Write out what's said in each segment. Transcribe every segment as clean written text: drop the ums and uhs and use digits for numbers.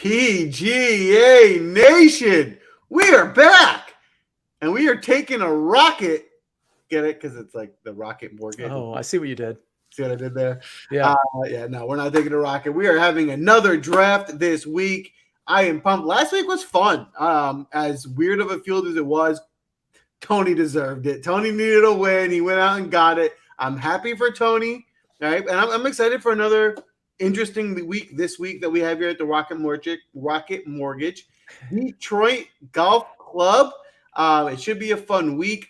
PGA Nation, we are back, and we are taking a rocket. Get it? Because it's like the rocket mortgage. Oh, I see what you did. See what I did there? Yeah. No, we're not taking a rocket. We are having another draft this week. I am pumped. Last week was fun. As weird of a field as it was, Tony deserved it. Tony needed a win. He went out and got it. I'm happy for Tony. All right, and I'm excited for another interesting week this week that we have here at the Rocket Mortgage Detroit Golf Club. It should be a fun week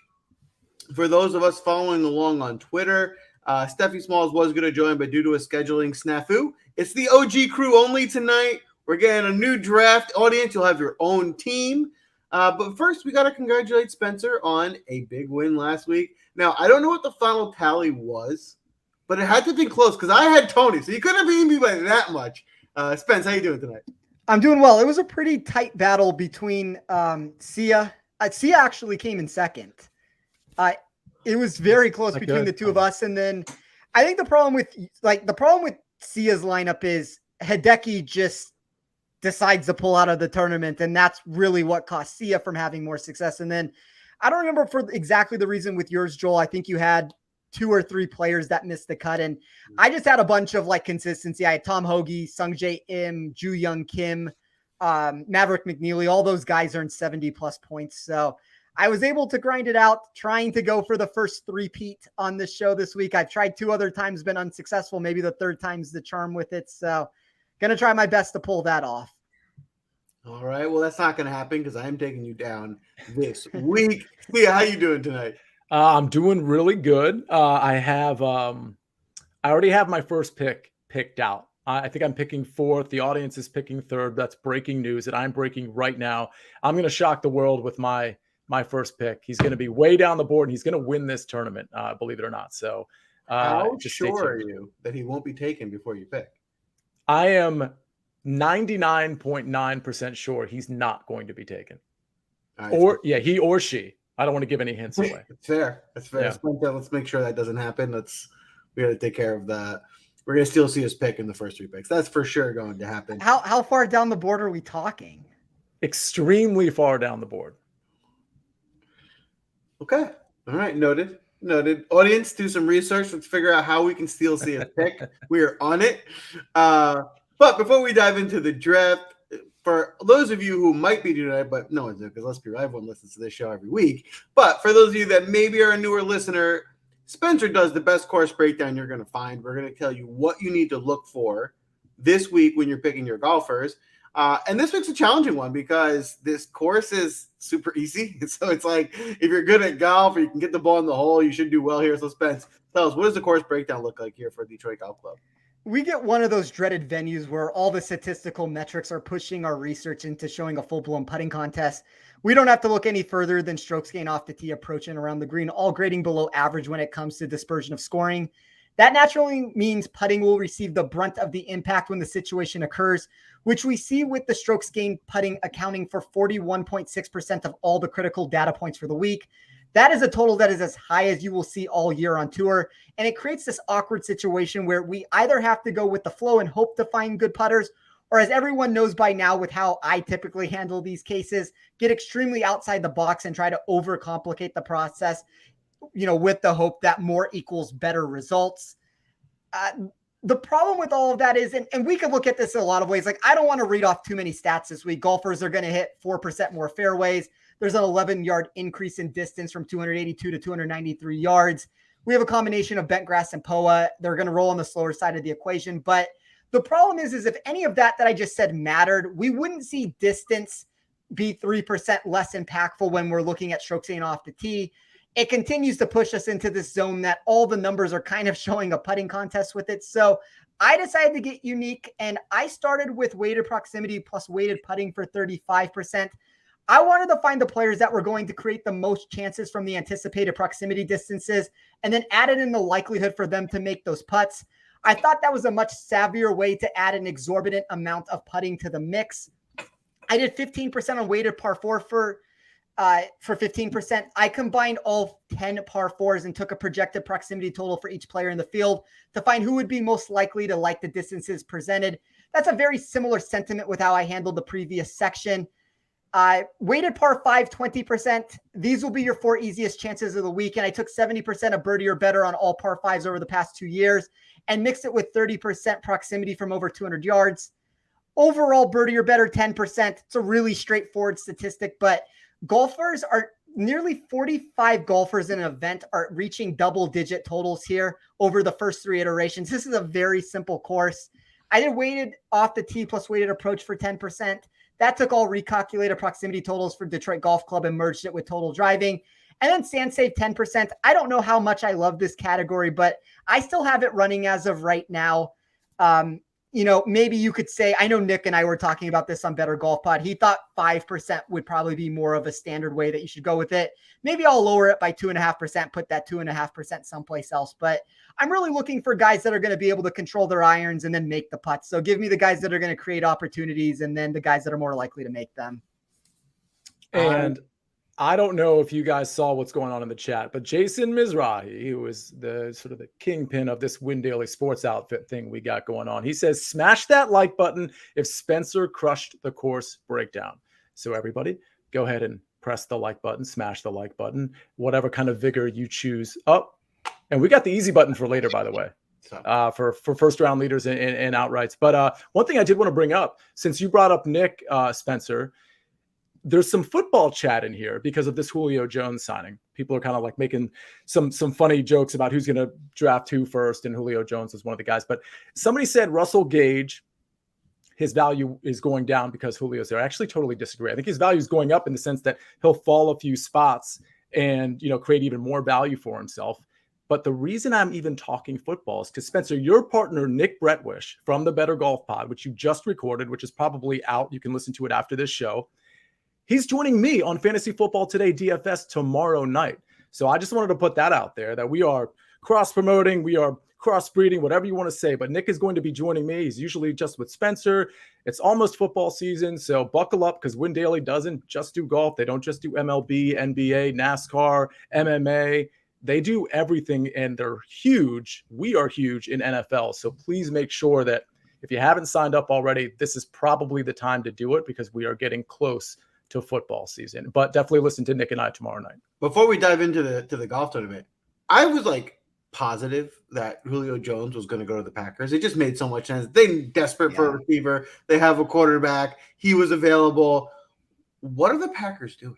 for those of us following along on Twitter. Steffi Smalls was going to join, but due to a scheduling snafu, it's the OG crew only tonight. We're getting a new draft audience. You'll have your own team. But first, we got to congratulate Spencer on a big win last week. Now, I don't know what the final tally was, but it had to be close because I had Tony, so you couldn't have beaten me by that much. Spence, how you doing tonight? I'm doing well. It was a pretty tight battle between Sia. Sia actually came in second. It was very close between the two of us. And then I think the problem with Sia's lineup is Hideki just decides to pull out of the tournament, and that's really what cost Sia from having more success. And then I don't remember for exactly the reason with yours, Joel. I think you had 2 or 3 players that missed the cut, and I just had a bunch of like consistency. I had Tom Hoagie, Sungjae Im, Ju Young Kim, Maverick McNeely. All those guys earned 70 plus points. So I was able to grind it out, trying to go for the first 3-peat on this show this week. I've tried 2 other times, been unsuccessful. Maybe the 3rd time's the charm with it. So going to try my best to pull that off. All right. Well, that's not going to happen because I am taking you down this week. Leah, how you doing tonight? I'm doing really good. I already have my first pick picked out. I think I'm picking 4th. The audience is picking 3rd. That's breaking news that I'm breaking right now. I'm going to shock the world with my first pick. He's going to be way down the board, and he's going to win this tournament, believe it or not. So how sure are you that he won't be taken before you pick? I am 99.9% sure he's not going to be taken. Right, he or she. I don't want to give any hints away. It's fair. That's fair. Yeah. Let's make sure that doesn't happen. We got to take care of that. We're going to still see his pick in the first 3 picks. That's for sure going to happen. How far down the board are we talking? Extremely far down the board. Okay. All right. Noted. Audience, do some research. Let's figure out how we can still see a pick. We are on it. But before we dive into the draft, for those of you who might be doing that, but no one's doing it, because let's be real, everyone listens to this show every week. But for those of you that maybe are a newer listener, Spencer does the best course breakdown you're going to find. We're going to tell you what you need to look for this week when you're picking your golfers. And this week's a challenging one because this course is super easy. So it's like if you're good at golf or you can get the ball in the hole, you should do well here. So Spence, tell us, what does the course breakdown look like here for Detroit Golf Club? We get one of those dreaded venues where all the statistical metrics are pushing our research into showing a full-blown putting contest. We don't have to look any further than strokes gained off the tee, approach and around the green, all grading below average when it comes to dispersion of scoring. That naturally means putting will receive the brunt of the impact when the situation occurs, which we see with the strokes gained putting accounting for 41.6% of all the critical data points for the week. That is a total that is as high as you will see all year on tour. And it creates this awkward situation where we either have to go with the flow and hope to find good putters, or as everyone knows by now with how I typically handle these cases, get extremely outside the box and try to overcomplicate the process, with the hope that more equals better results. The problem with all of that is, and we could look at this in a lot of ways, like I don't want to read off too many stats this week. Golfers are going to hit 4% more fairways. There's an 11-yard increase in distance from 282 to 293 yards. We have a combination of bent grass and POA. They're going to roll on the slower side of the equation. But the problem is if any of that I just said mattered, we wouldn't see distance be 3% less impactful when we're looking at strokes gained off the tee. It continues to push us into this zone that all the numbers are kind of showing a putting contest with it. So I decided to get unique, and I started with weighted proximity plus weighted putting for 35%. I wanted to find the players that were going to create the most chances from the anticipated proximity distances and then added in the likelihood for them to make those putts. I thought that was a much savvier way to add an exorbitant amount of putting to the mix. I did 15% on weighted par 4 for 15%. I combined all 10 par 4s and took a projected proximity total for each player in the field to find who would be most likely to like the distances presented. that's a very similar sentiment with how I handled the previous section. Weighted par 5, 20%. These will be your 4 easiest chances of the week. And I took 70% of birdie or better on all par 5s over the past 2 years and mixed it with 30% proximity from over 200 yards. Overall birdie or better, 10%. It's a really straightforward statistic, but golfers are nearly 45 golfers in an event are reaching double-digit totals here over the first 3 iterations. This is a very simple course. I did weighted off the tee plus weighted approach for 10%. That took all recalculated proximity totals for Detroit Golf Club and merged it with total driving. And then sand save 10%. I don't know how much I love this category, but I still have it running as of right now. Maybe you could say, I know Nick and I were talking about this on Better Golf Pod. He thought 5% would probably be more of a standard way that you should go with it. Maybe I'll lower it by 2.5%, put that 2.5% someplace else. But I'm really looking for guys that are going to be able to control their irons and then make the putts. So give me the guys that are going to create opportunities and then the guys that are more likely to make them. And I don't know if you guys saw what's going on in the chat, but Jason Mizrahi, who is the sort of the kingpin of this Win Daily Sports outfit thing we got going on, he says, smash that like button if Spencer crushed the course breakdown. So everybody, go ahead and press the like button, smash the like button, whatever kind of vigor you choose. Oh, and we got the easy button for later, by the way, for first round leaders and outrights. But one thing I did want to bring up, since you brought up Nick, Spencer, there's some football chat in here because of this Julio Jones signing. People are kind of like making some funny jokes about who's going to draft who first, and Julio Jones is one of the guys. But somebody said Russell Gage, his value is going down because Julio's there. I actually totally disagree. I think his value is going up in the sense that he'll fall a few spots and create even more value for himself. But the reason I'm even talking football is because, Spencer, your partner, Nick Bretwish from the Better Golf Pod, which you just recorded, which is probably out. You can listen to it after this show. He's joining me on Fantasy Football Today DFS tomorrow night. So I just wanted to put that out there, that we are cross-promoting, we are cross-breeding, whatever you want to say. But Nick is going to be joining me. He's usually just with Spencer. It's almost football season, so buckle up, because Win Daily doesn't just do golf. They don't just do MLB, NBA, NASCAR, MMA. They do everything, and they're huge. We are huge in NFL. So please make sure that if you haven't signed up already, this is probably the time to do it, because we are getting close to football season. But definitely listen to Nick and I tomorrow night. Before we dive into the golf tournament, I was positive that Julio Jones was going to go to the Packers. It just made so much sense. They're desperate for a receiver. They have a quarterback. He was available. What are the Packers doing?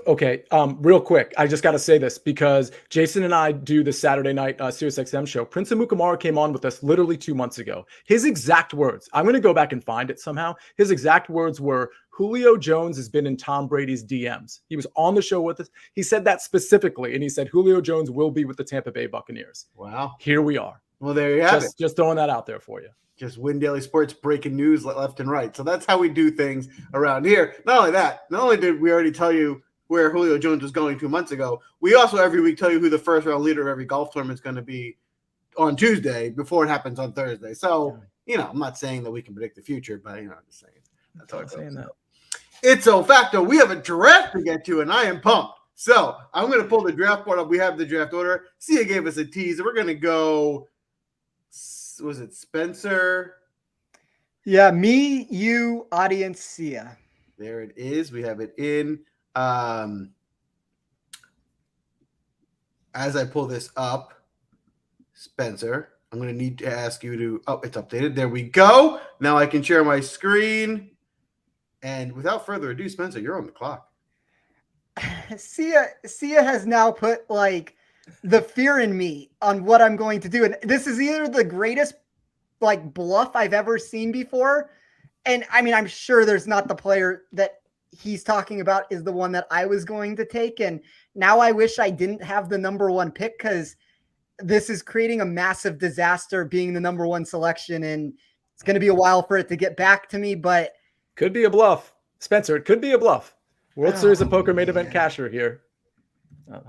Okay, real quick, I just got to say this because Jason and I do the Saturday night SiriusXM show. Prince Amukamara came on with us literally 2 months ago. His exact words, I'm going to go back and find it somehow. His exact words were, Julio Jones has been in Tom Brady's DMs. He was on the show with us. He said that specifically, and he said Julio Jones will be with the Tampa Bay Buccaneers. Wow. Here we are. Well, there you have it. Just throwing that out there for you. Just Win Daily Sports breaking news left and right. So that's how we do things around here. Not only did we already tell you where Julio Jones was going 2 months ago, we also every week tell you who the first round leader of every golf tournament is going to be on Tuesday before it happens on Thursday. So, I'm not saying that we can predict the future, but I'm just saying that's how it goes. It's a facto. We have a draft to get to, and I am pumped. So I'm going to pull the draft board up. We have the draft order. Sia gave us a tease. We're going to go, was it Spencer? Yeah, me, you, audience, Sia. There it is. We have it in. As I pull this up, Spencer, I'm going to need to ask you to, it's updated. There we go. Now I can share my screen. And without further ado, Spencer, you're on the clock. Sia has now put the fear in me on what I'm going to do. And this is either the greatest bluff I've ever seen before. And I mean, I'm sure there's not the player that he's talking about is the one that I was going to take. And now I wish I didn't have the number one pick, because this is creating a massive disaster being the number one selection. And it's going to be a while for it to get back to me, but could be a bluff. Spencer, it could be a bluff. World Series of Poker main event casher here.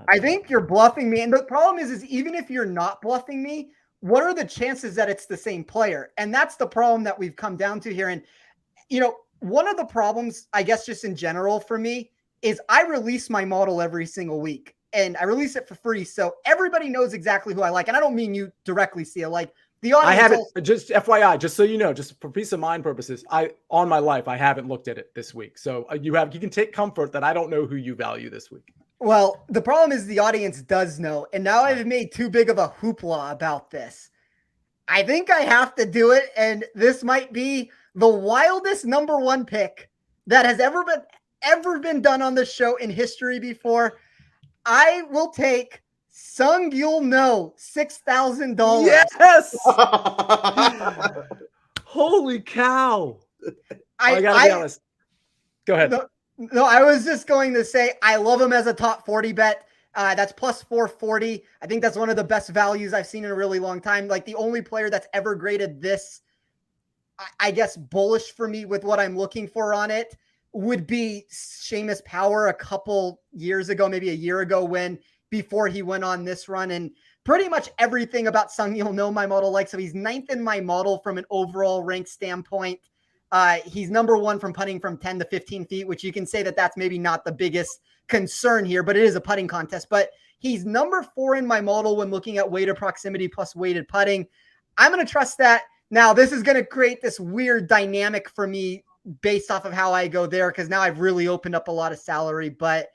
I think you're bluffing me. And the problem is even if you're not bluffing me, what are the chances that it's the same player? And that's the problem that we've come down to here. And, one of the problems, I guess, just in general for me is I release my model every single week, and I release it for free. So everybody knows exactly who I like. And I don't mean you directly, Sia. The The audience I haven't, just FYI, just so you know, just for peace of mind purposes, on my life, I haven't looked at it this week. So you can take comfort that I don't know who you value this week. Well, the problem is the audience does know. And now I've made too big of a hoopla about this. I think I have to do it. And this might be the wildest number one pick that has ever been done on this show in history before. I will take Sung-Yul No, $6,000. Yes! Holy cow. I gotta be honest. Go ahead. No, I was just going to say I love him as a top 40 bet. That's plus 440. I think that's one of the best values I've seen in a really long time. Like the only player that's ever graded this, I guess, bullish for me with what I'm looking for on it would be Seamus Power a couple years ago, maybe a year ago before he went on this run. And pretty much everything about Sung-Yul No my model likes. So he's 9th in my model from an overall rank standpoint. He's number one from putting from 10 to 15 feet, which you can say that that's maybe not the biggest concern here, but it is a putting contest. But he's number 4 in my model when looking at weighted proximity plus weighted putting. I'm going to trust that. Now, this is going to create this weird dynamic for me based off of how I go there, because now I've really opened up a lot of salary. But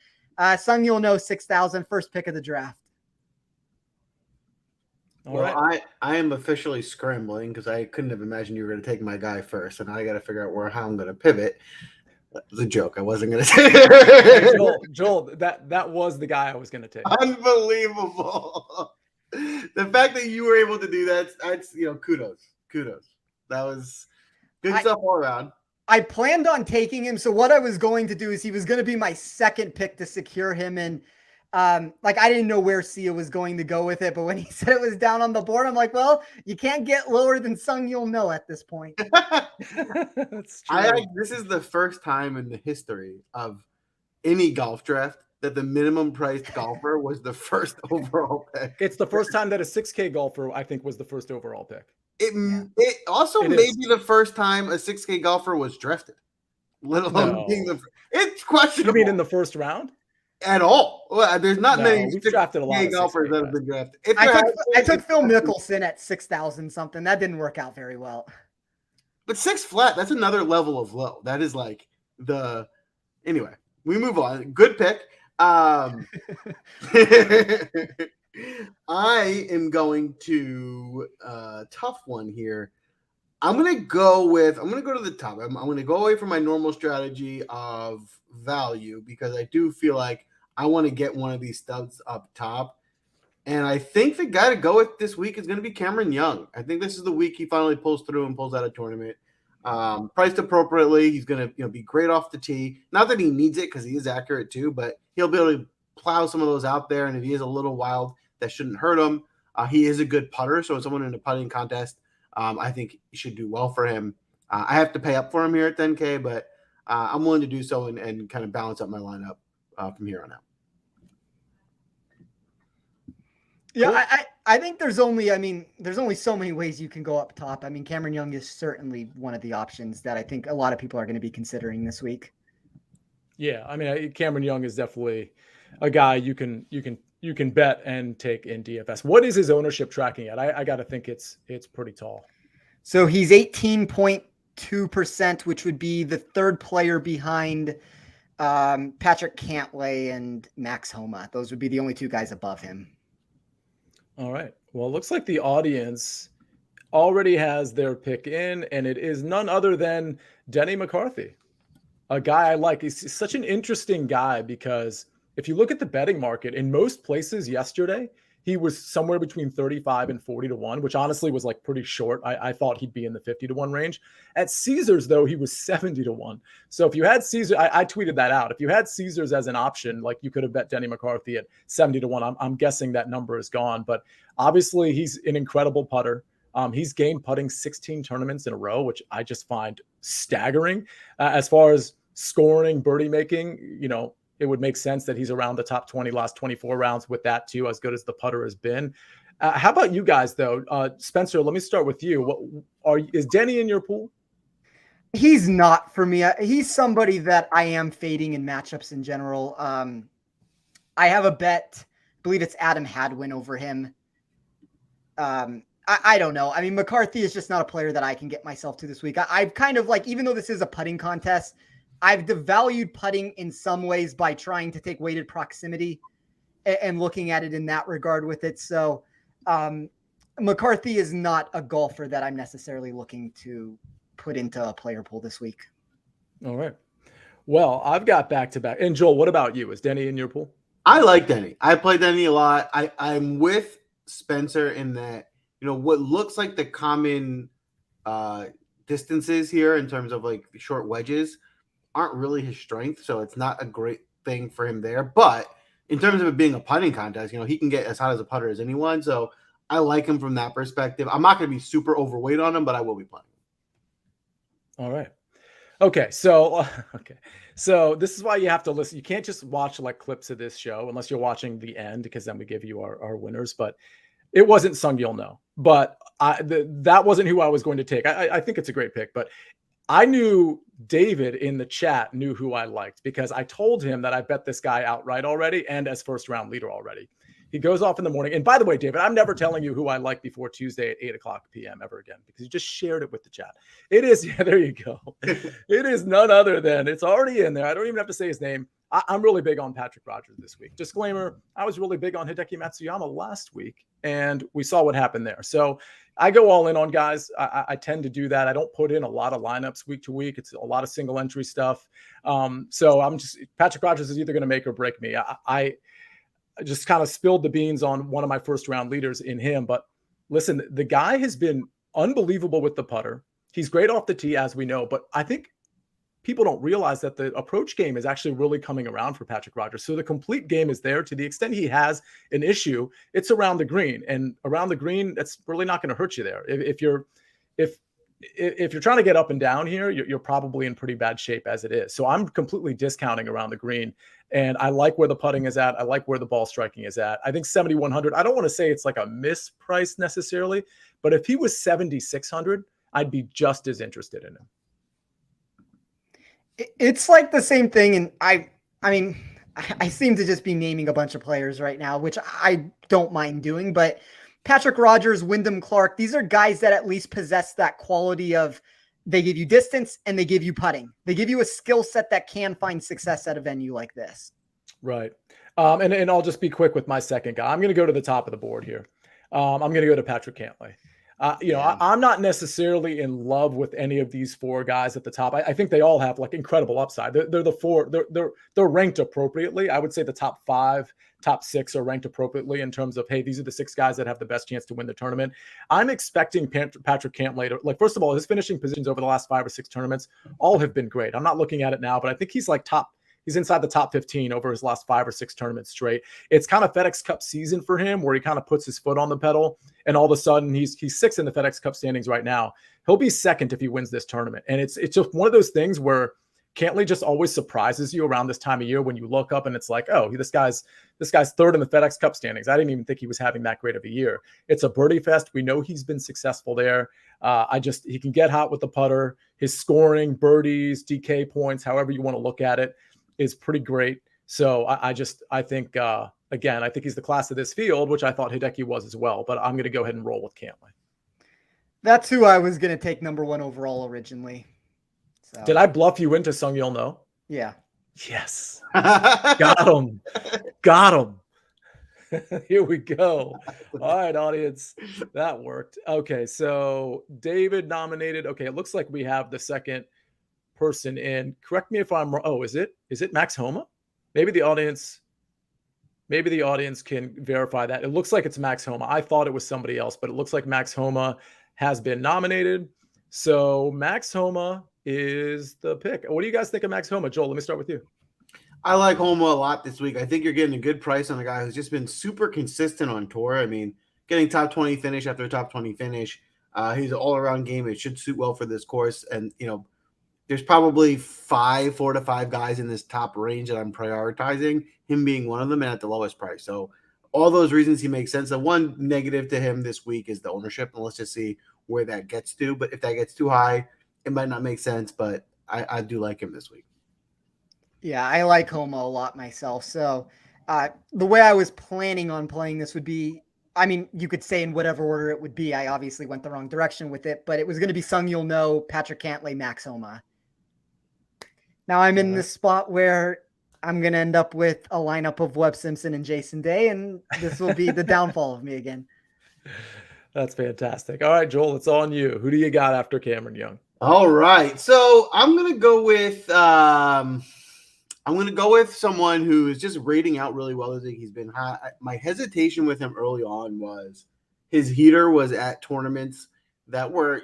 Sung-Yul No, 6,000, first pick of the draft. I am officially scrambling because I couldn't have imagined you were going to take my guy first, and I got to figure out how I'm going to pivot. That was a joke. I wasn't going to say it. Joel, that was the guy I was going to take. Unbelievable. The fact that you were able to do that's kudos. That was good stuff all around. I planned on taking him. So what I was going to do is he was going to be my second pick to secure him. And I didn't know where Sia was going to go with it, but when he said it was down on the board, I'm like, well, you can't get lower than Sung-Yul No at this point. That's true. This is the first time in the history of any golf draft that the minimum priced golfer was the first overall pick. It's the first time that a 6K golfer, I think, was the first overall pick. It also may be the first time a 6K golfer was drafted, let alone being it's questionable. You mean in the first round? At all. Well, there's not many we've drafted a lot of golfers that have been drafted. I took Phil Mickelson at 6,000 something. That didn't work out very well. But 6 flat, that's another level of low. That is like anyway, we move on. Good pick. I am going to tough one here. I'm going to go to the top. I'm going to go away from my normal strategy of value because I do feel like I want to get one of these studs up top. And I think the guy to go with this week is going to be Cameron Young. I think this is the week he finally pulls through and pulls out a tournament. Priced appropriately. He's going to be great off the tee. Not that he needs it because he is accurate too, but he'll be able to plow some of those out there. And if he is a little wild, that shouldn't hurt him. He is a good putter. So if someone in a putting contest, I think it should do well for him. I have to pay up for him here at 10K, but I'm willing to do so and kind of balance up my lineup from here on out. Yeah, cool. I think there's only so many ways you can go up top. I mean, Cameron Young is certainly one of the options that I think a lot of people are going to be considering this week. Yeah, I mean, Cameron Young is definitely a guy you can bet and take in DFS. What is his ownership tracking at? I got to think it's pretty tall. So he's 18.2%, which would be the third player behind Patrick Cantley and Max Homa. Those would be the only two guys above him. All right. Well, it looks like the audience already has their pick in, and it is none other than Denny McCarthy, a guy I like. He's such an interesting guy because if you look at the betting market in most places yesterday, he was somewhere between 35 and 40 to 1, which honestly was like pretty short. I thought he'd be in the 50 to 1 range. At Caesars, though, he was 70 to 1. So if you had Caesars, I tweeted that out. If you had Caesars as an option, like you could have bet Denny McCarthy at 70 to 1. I'm guessing that number is gone. But obviously, he's an incredible putter. He's gained putting 16 tournaments in a row, which I just find staggering. As far as scoring, birdie making, it would make sense that he's around the top 20 last 24 rounds with that too, as good as the putter has been. How about you guys though? Spencer, let me start with you. Is Denny in your pool? He's not for me. He's somebody that I am fading in matchups in general. I have a bet, I believe it's Adam Hadwin over him. I don't know. I mean, McCarthy is just not a player that I can get myself to this week. I've kind of like, even though this is a putting contest, I've devalued putting in some ways by trying to take weighted proximity and looking at it in that regard with it. So McCarthy is not a golfer that I'm necessarily looking to put into a player pool this week. All right. Well, I've got back-to-back. And Joel, what about you? Is Denny in your pool? I like Denny. I play Denny a lot. I'm with Spencer in that, what looks like the common distances here in terms of like short wedges aren't really his strength. So it's not a great thing for him there. But in terms of it being a putting contest, he can get as hot as a putter as anyone. So I like him from that perspective. I'm not going to be super overweight on him, but I will be playing. All right. Okay. So this is why you have to listen. You can't just watch like clips of this show unless you're watching the end, because then we give you our winners. But it wasn't Sung Yul No. But that wasn't who I was going to take. I think it's a great pick, but I knew David in the chat knew who I liked because I told him that I bet this guy outright already and as first round leader already. He goes off in the morning. And by the way, David, I'm never telling you who I like before Tuesday at 8:00 p.m. ever again, because you just shared it with the chat. It is, yeah, there you go. It is none other than, it's already in there. I don't even have to say his name. I'm really big on Patrick Rogers this week. Disclaimer, I was really big on Hideki Matsuyama last week, and we saw what happened there. So I go all in on guys. I tend to do that. I don't put in a lot of lineups week to week. It's a lot of single entry stuff. So I'm just, Patrick Rogers is either going to make or break me. I just kind of spilled the beans on one of my first round leaders in him. But listen, the guy has been unbelievable with the putter. He's great off the tee, as we know, but I think people don't realize that the approach game is actually really coming around for Patrick Rogers. So the complete game is there. To the extent he has an issue, it's around the green, and around the green, that's really not going to hurt you there. If you're trying to get up and down here, you're probably in pretty bad shape as it is. So I'm completely discounting around the green, and I like where the putting is at. I like where the ball striking is at. I think 7,100, I don't want to say it's like a misprice necessarily, but if he was 7,600, I'd be just as interested in him. It's like the same thing. And I mean, I seem to just be naming a bunch of players right now, which I don't mind doing, but Patrick Rogers, Wyndham Clark, these are guys that at least possess that quality of, they give you distance and they give you putting. They give you a skill set that can find success at a venue like this. Right. And I'll just be quick with my second guy. I'm going to go to the top of the board here. I'm going to go to Patrick Cantley. I'm not necessarily in love with any of these four guys at the top. I think they all have like incredible upside. They're the four. They're ranked appropriately. I would say the top five, top six are ranked appropriately in terms of, hey, these are the six guys that have the best chance to win the tournament. I'm expecting Patrick Cantley to, like, first of all, his finishing positions over the last 5 or 6 tournaments all have been great. I'm not looking at it now, but I think he's like he's inside the top 15 over his last 5 or 6 tournaments straight. It's kind of FedEx Cup season for him, where he kind of puts his foot on the pedal, and all of a sudden he's 6th in the FedEx Cup standings right now. He'll be 2nd if he wins this tournament. And it's just one of those things where Cantley just always surprises you around this time of year when you look up and it's like, oh, this guy's 3rd in the FedEx Cup standings. I didn't even think he was having that great of a year. It's a birdie fest. We know he's been successful there. He can get hot with the putter. His scoring, birdies, DK points, however you want to look at it, is pretty great. So I think, again, I think he's the class of this field, which I thought Hideki was as well, but I'm going to go ahead and roll with Cantley. That's who I was going to take number 1 overall originally. So. Did I bluff you into Sung Yul No? Yeah. Yes. Got him. Got him. Here we go. All right, audience. That worked. Okay, so David nominated. Okay, it looks like we have the second person in. Correct me if I'm wrong. Oh, is it Max Homa? Maybe the audience can verify that. It looks like it's Max Homa. I thought it was somebody else, but it looks like Max Homa has been nominated. So Max Homa is the pick. What do you guys think of Max Homa? Joel, let me start with you. I like Homa a lot this week. I think you're getting a good price on a guy who's just been super consistent on tour. I mean, getting top 20 finish after top 20 finish. He's an all-around game. It should suit well for this course. And, there's probably 4 to 5 guys in this top range that I'm prioritizing, him being one of them, and at the lowest price. So all those reasons he makes sense. The one negative to him this week is the ownership, and let's just see where that gets to. But if that gets too high, it might not make sense, but I do like him this week. Yeah, I like Homa a lot myself. So the way I was planning on playing this would be I mean, you could say in whatever order it would be. I obviously went the wrong direction with it, but it was going to be Sung Yul No, Patrick Cantley, Max Homa. Now I'm in this spot where I'm going to end up with a lineup of Webb Simpson and Jason Day, and this will be the downfall of me again. That's fantastic. All right, Joel, it's on you. Who do you got after Cameron Young? All right. So I'm going to go with someone who is just rating out really well. I think he's been high. My hesitation with him early on was his heater was at tournaments that were,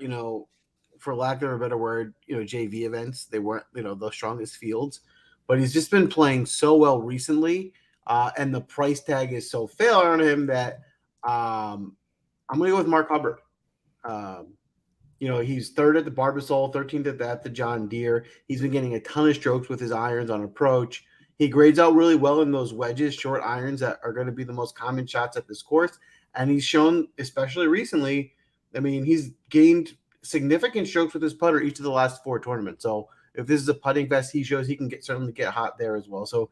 for lack of a better word, JV events. They weren't, the strongest fields, but he's just been playing so well recently. And the price tag is so fair on him that I'm going to go with Mark Hubbard. He's third at the Barbasol, 13th at the John Deere. He's been getting a ton of strokes with his irons on approach. He grades out really well in those wedges, short irons that are going to be the most common shots at this course. And he's shown, especially recently, he's gained significant strokes with his putter each of the last 4 tournaments. So if this is a putting fest, he shows he can certainly get hot there as well. So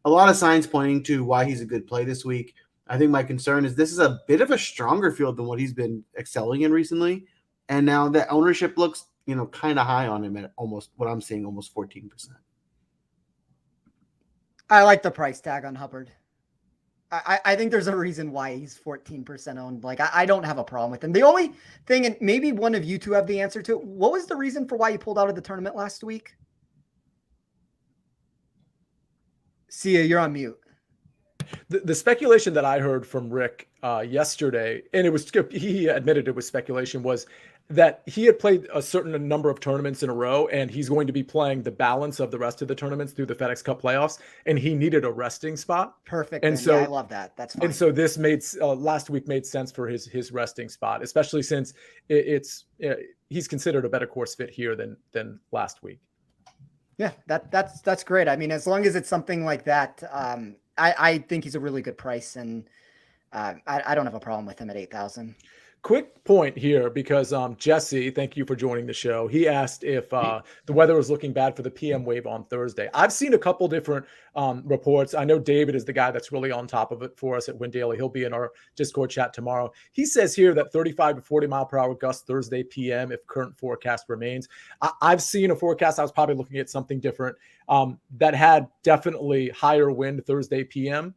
a lot of signs pointing to why he's a good play this week. I think my concern is this is a bit of a stronger field than what he's been excelling in recently. And now the ownership looks, kind of high on him at almost 14%. I like the price tag on Hubbard. I think there's a reason why he's 14% owned. Like, I don't have a problem with him. The only thing, and maybe one of you two have the answer to it, what was the reason for why you pulled out of the tournament last week? Sia, you're on mute. The speculation that I heard from Rick yesterday, and he admitted it was speculation, was that he had played a certain number of tournaments in a row, and he's going to be playing the balance of the rest of the tournaments through the FedEx Cup playoffs, and he needed a resting spot. Perfect. And so I love that. That's fine. And so this last week made sense for his resting spot, especially since he's considered a better course fit here than last week. Yeah, that's great. I mean, as long as it's something like that, I think he's a really good price, and I don't have a problem with him at 8,000. Quick point here, because Jesse, thank you for joining the show. He asked if the weather was looking bad for the PM wave on Thursday. I've seen a couple different reports. I know David is the guy that's really on top of it for us at Win Daily. He'll be in our Discord chat tomorrow. He says here that 35 to 40 mile per hour gusts Thursday PM if current forecast remains. I've seen a forecast. I was probably looking at something different that had definitely higher wind Thursday PM.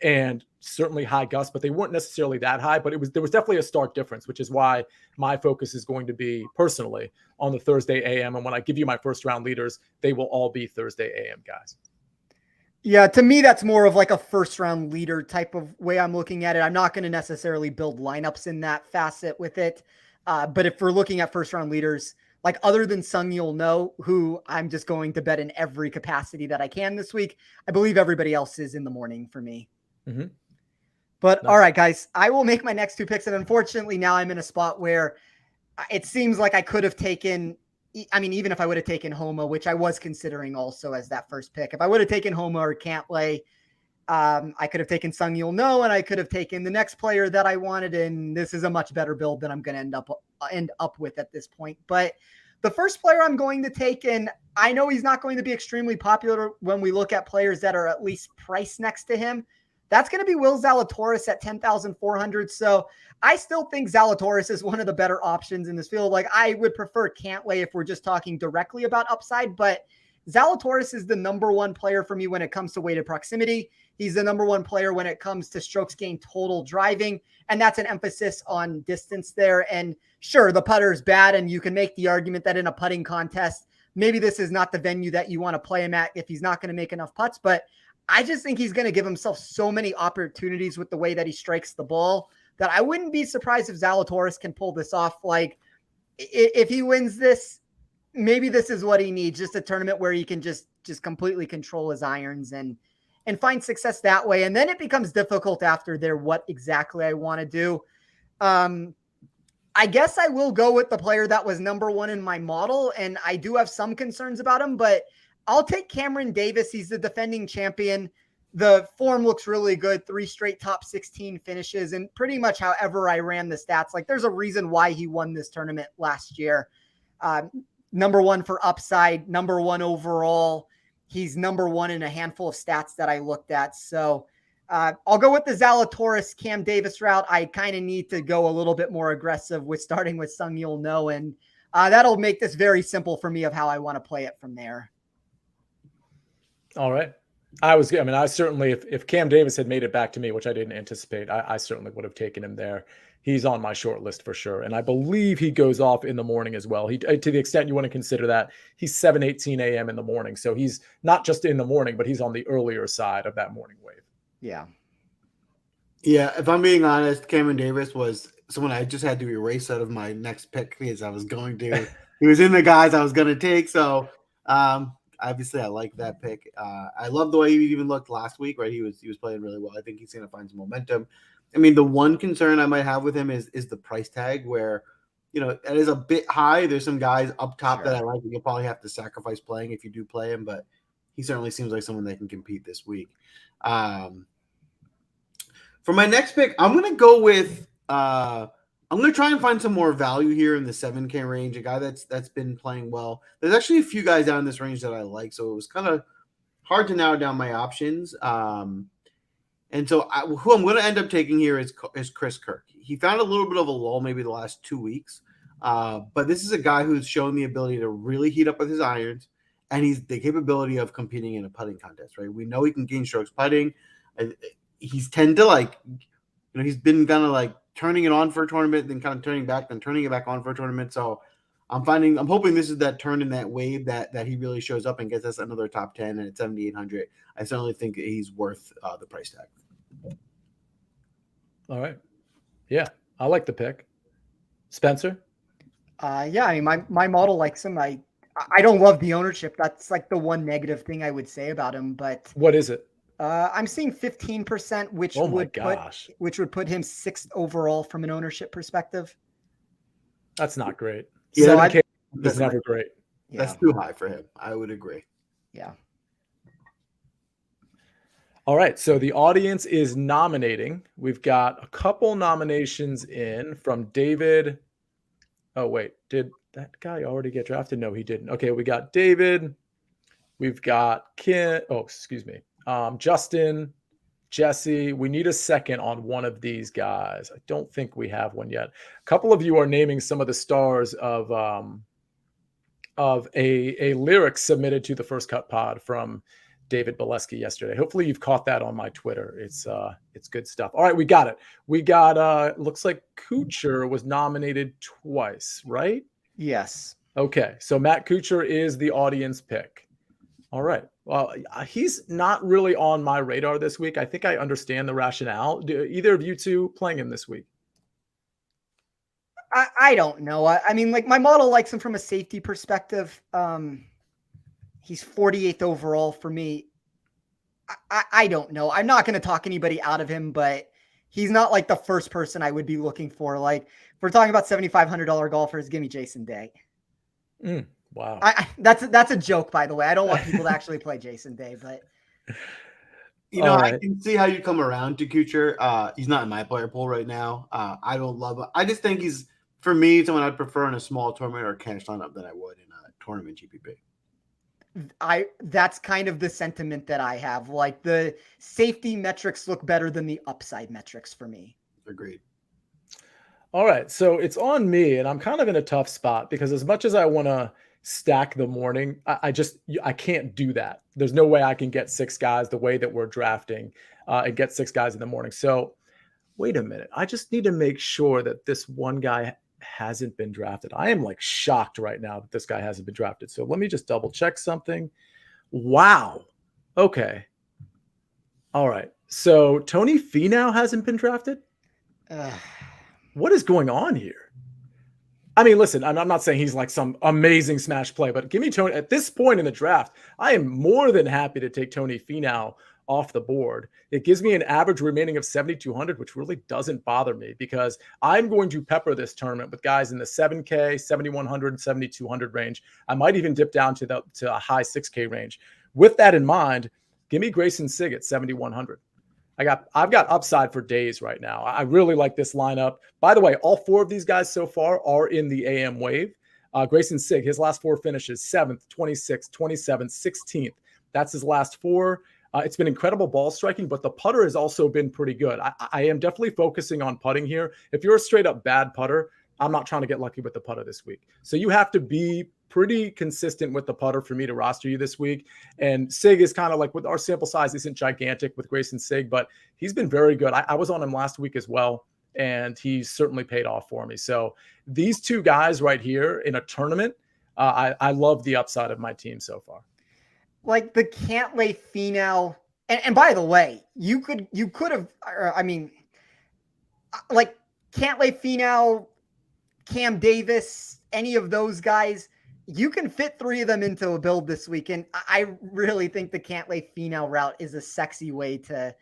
And certainly high gusts, but they weren't necessarily that high, but there was definitely a stark difference, which is why my focus is going to be personally on the Thursday AM. And when I give you my first round leaders, they will all be Thursday AM guys. Yeah, to me, that's more of like a first round leader type of way I'm looking at it. I'm not going to necessarily build lineups in that facet with it. But if we're looking at first round leaders, like other than Sung Yul No, who I'm just going to bet in every capacity that I can this week, I believe everybody else is in the morning for me. Mm-hmm. But all right, guys, I will make my next 2 picks. And unfortunately, now I'm in a spot where it seems like I could have taken, even if I would have taken Homa, which I was considering also as that first pick, if I would have taken Homa or Cantley, I could have taken Sung Yul No, and I could have taken the next player that I wanted. And this is a much better build than I'm going to end up with at this point. But the first player I'm going to take, and I know he's not going to be extremely popular when we look at players that are at least priced next to him. That's going to be Will Zalatoris at 10,400. So I still think Zalatoris is one of the better options in this field. Like, I would prefer Cantley if we're just talking directly about upside, but Zalatoris is the number one player for me when it comes to weighted proximity. He's the number one player when it comes to strokes gained total driving, and that's an emphasis on distance there. And sure, the putter is bad, and you can make the argument that in a putting contest, maybe this is not the venue that you want to play him at if he's not going to make enough putts, but I just think he's going to give himself so many opportunities with the way that he strikes the ball that I wouldn't be surprised if Zalatoris can pull this off. Like, if he wins this, maybe this is what he needs, just a tournament where he can just completely control his irons and find success that way. And then it becomes difficult after there, what exactly I want to do. I guess I will go with the player that was number one in my model, and I do have some concerns about him, but I'll take Cameron Davis. He's the defending champion. The form looks really good. 3 straight top 16 finishes, and pretty much however I ran the stats, like there's a reason why he won this tournament last year. Number one for upside, number one overall. He's number one in a handful of stats that I looked at. So I'll go with the Zalatoris Cam Davis route. I kind of need to go a little bit more aggressive with starting with Sung Yul No, and that'll make this very simple for me of how I want to play it from there. All right. I certainly, if Cam Davis had made it back to me, which I didn't anticipate, I certainly would have taken him there. He's on my short list for sure. And I believe he goes off in the morning as well. To the extent you want to consider that, he's 7:18 a.m. in the morning. So he's not just in the morning, but he's on the earlier side of that morning wave. Yeah. Yeah, if I'm being honest, Cameron Davis was someone I just had to erase out of my next pick because I was going to. He was in the guys I was going to take. So obviously I like that pick. I love the way he even looked last week, right? He was playing really well. I think he's going to find some momentum. I mean, the one concern I might have with him is the price tag where, it is a bit high. There's some guys up top that I like. You'll probably have to sacrifice playing if you do play him, but he certainly seems like someone that can compete this week. For my next pick, I'm going to go with I'm going to try and find some more value here in the 7K range, a guy that's been playing well. There's actually a few guys down in this range that I like, so it was kind of hard to narrow down my options. And so who I'm going to end up taking here is Chris Kirk. He found a little bit of a lull maybe the last 2 weeks, but this is a guy who's shown the ability to really heat up with his irons, and he's the capability of competing in a putting contest, right? We know he can gain strokes putting. He's tend to he's been kind of turning it on for a tournament, then kind of turning back, then turning it back on for a tournament. So I'm hoping this is that turn in that wave that he really shows up and gets us another top 10. And at 7,800, I certainly think he's worth the price tag. All right. Yeah, I like the pick. Spencer? Yeah, I mean, my model likes him. I don't love the ownership. That's the one negative thing I would say about him. But what is it? I'm seeing 15%, which would put him 6th overall from an ownership perspective. That's not great. Yeah, that's never great. Yeah. That's too high for him. I would agree. Yeah. All right. So the audience is nominating. We've got a couple nominations in from David. Oh, wait. Did that guy already get drafted? No, he didn't. Okay. We got David. We've got Justin, Jesse. We need a second on one of these guys. I don't think we have one yet. A couple of you are naming some of the stars of a lyric submitted to the First Cut Pod from David Bieleski yesterday. Hopefully you've caught that on my Twitter. It's good stuff. All right, we got it. We got looks like Kucher was nominated twice, right? Yes. Okay, so Matt Kucher is the audience pick. All right. Well, he's not really on my radar this week. I think I understand the rationale. Do either of you two playing him this week? I don't know. I mean, my model likes him from a safety perspective. He's 48th overall for me. I don't know. I'm not going to talk anybody out of him, but he's not the first person I would be looking for. If we're talking about $7,500 golfers, give me Jason Day. Wow. That's a joke, by the way. I don't want people to actually play Jason Day, but I can see how you come around to Kucher. He's not in my player pool right now. I don't love him. I just think he's, for me, someone I'd prefer in a small tournament or cash lineup than I would in a tournament GPP. That's kind of the sentiment that I have. The safety metrics look better than the upside metrics for me. Agreed. All right, so it's on me, and I'm kind of in a tough spot because as much as I want to stack the morning, I can't do that. There's no way I can get 6 guys the way that we're drafting and get 6 guys in the morning. So wait a minute. I just need to make sure that this one guy hasn't been drafted. I am shocked right now that this guy hasn't been drafted. So let me just double check something. Wow. Okay. All right. So Tony Finau hasn't been drafted? What is going on here? I mean, listen, I'm not saying he's some amazing smash play, but give me Tony. At this point in the draft, I am more than happy to take Tony Finau off the board. It gives me an average remaining of 7,200, which really doesn't bother me because I'm going to pepper this tournament with guys in the 7K, 7,100, 7,200 range. I might even dip down to a high 6K range. With that in mind, give me Grayson Singh at 7,100. I've got upside for days right now. I really like this lineup. By the way, all 4 of these guys so far are in the AM wave. Grayson Singh, his last 4 finishes 7th, 26th, 27th, 16th. That's his last 4. It's been incredible ball striking, but the putter has also been pretty good. I am definitely focusing on putting here. If you're a straight up bad putter, I'm not trying to get lucky with the putter this week. So you have to be pretty consistent with the putter for me to roster you this week. And Sig is kind of like, with our sample size isn't gigantic with Grayson Singh, but he's been very good. I was on him last week as well, and he's certainly paid off for me. So these two guys right here in a tournament, I love the upside of my team so far. Like the Cantley Finau, and by the way, you could have, like Cantley Finau, Cam Davis, any of those guys, you can fit 3 of them into a build this week. And I really think the Cantley Finau route is a sexy way to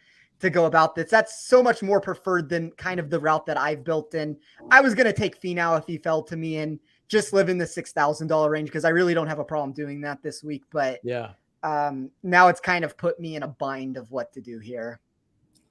go about this. That's so much more preferred than kind of the route that I've built in. I was going to take Finau if he fell to me and just live in the $6,000 range, because I really don't have a problem doing that this week. But yeah. Now it's kind of put me in a bind of what to do here.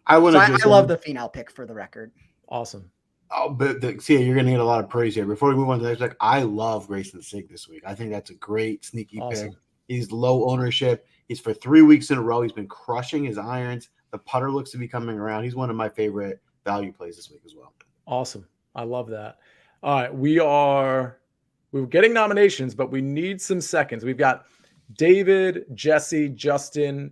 I love the Finau pick, for the record. Awesome. Oh, but see, you're going to get a lot of praise here. Before we move on to the next pick, I love Grayson Singh this week. I think that's a great sneaky pick. He's low ownership. He's for 3 weeks in a row. He's been crushing his irons. The putter looks to be coming around. He's one of my favorite value plays this week as well. Awesome. I love that. All right. We're getting nominations, but we need some seconds. We've got David, Jesse, Justin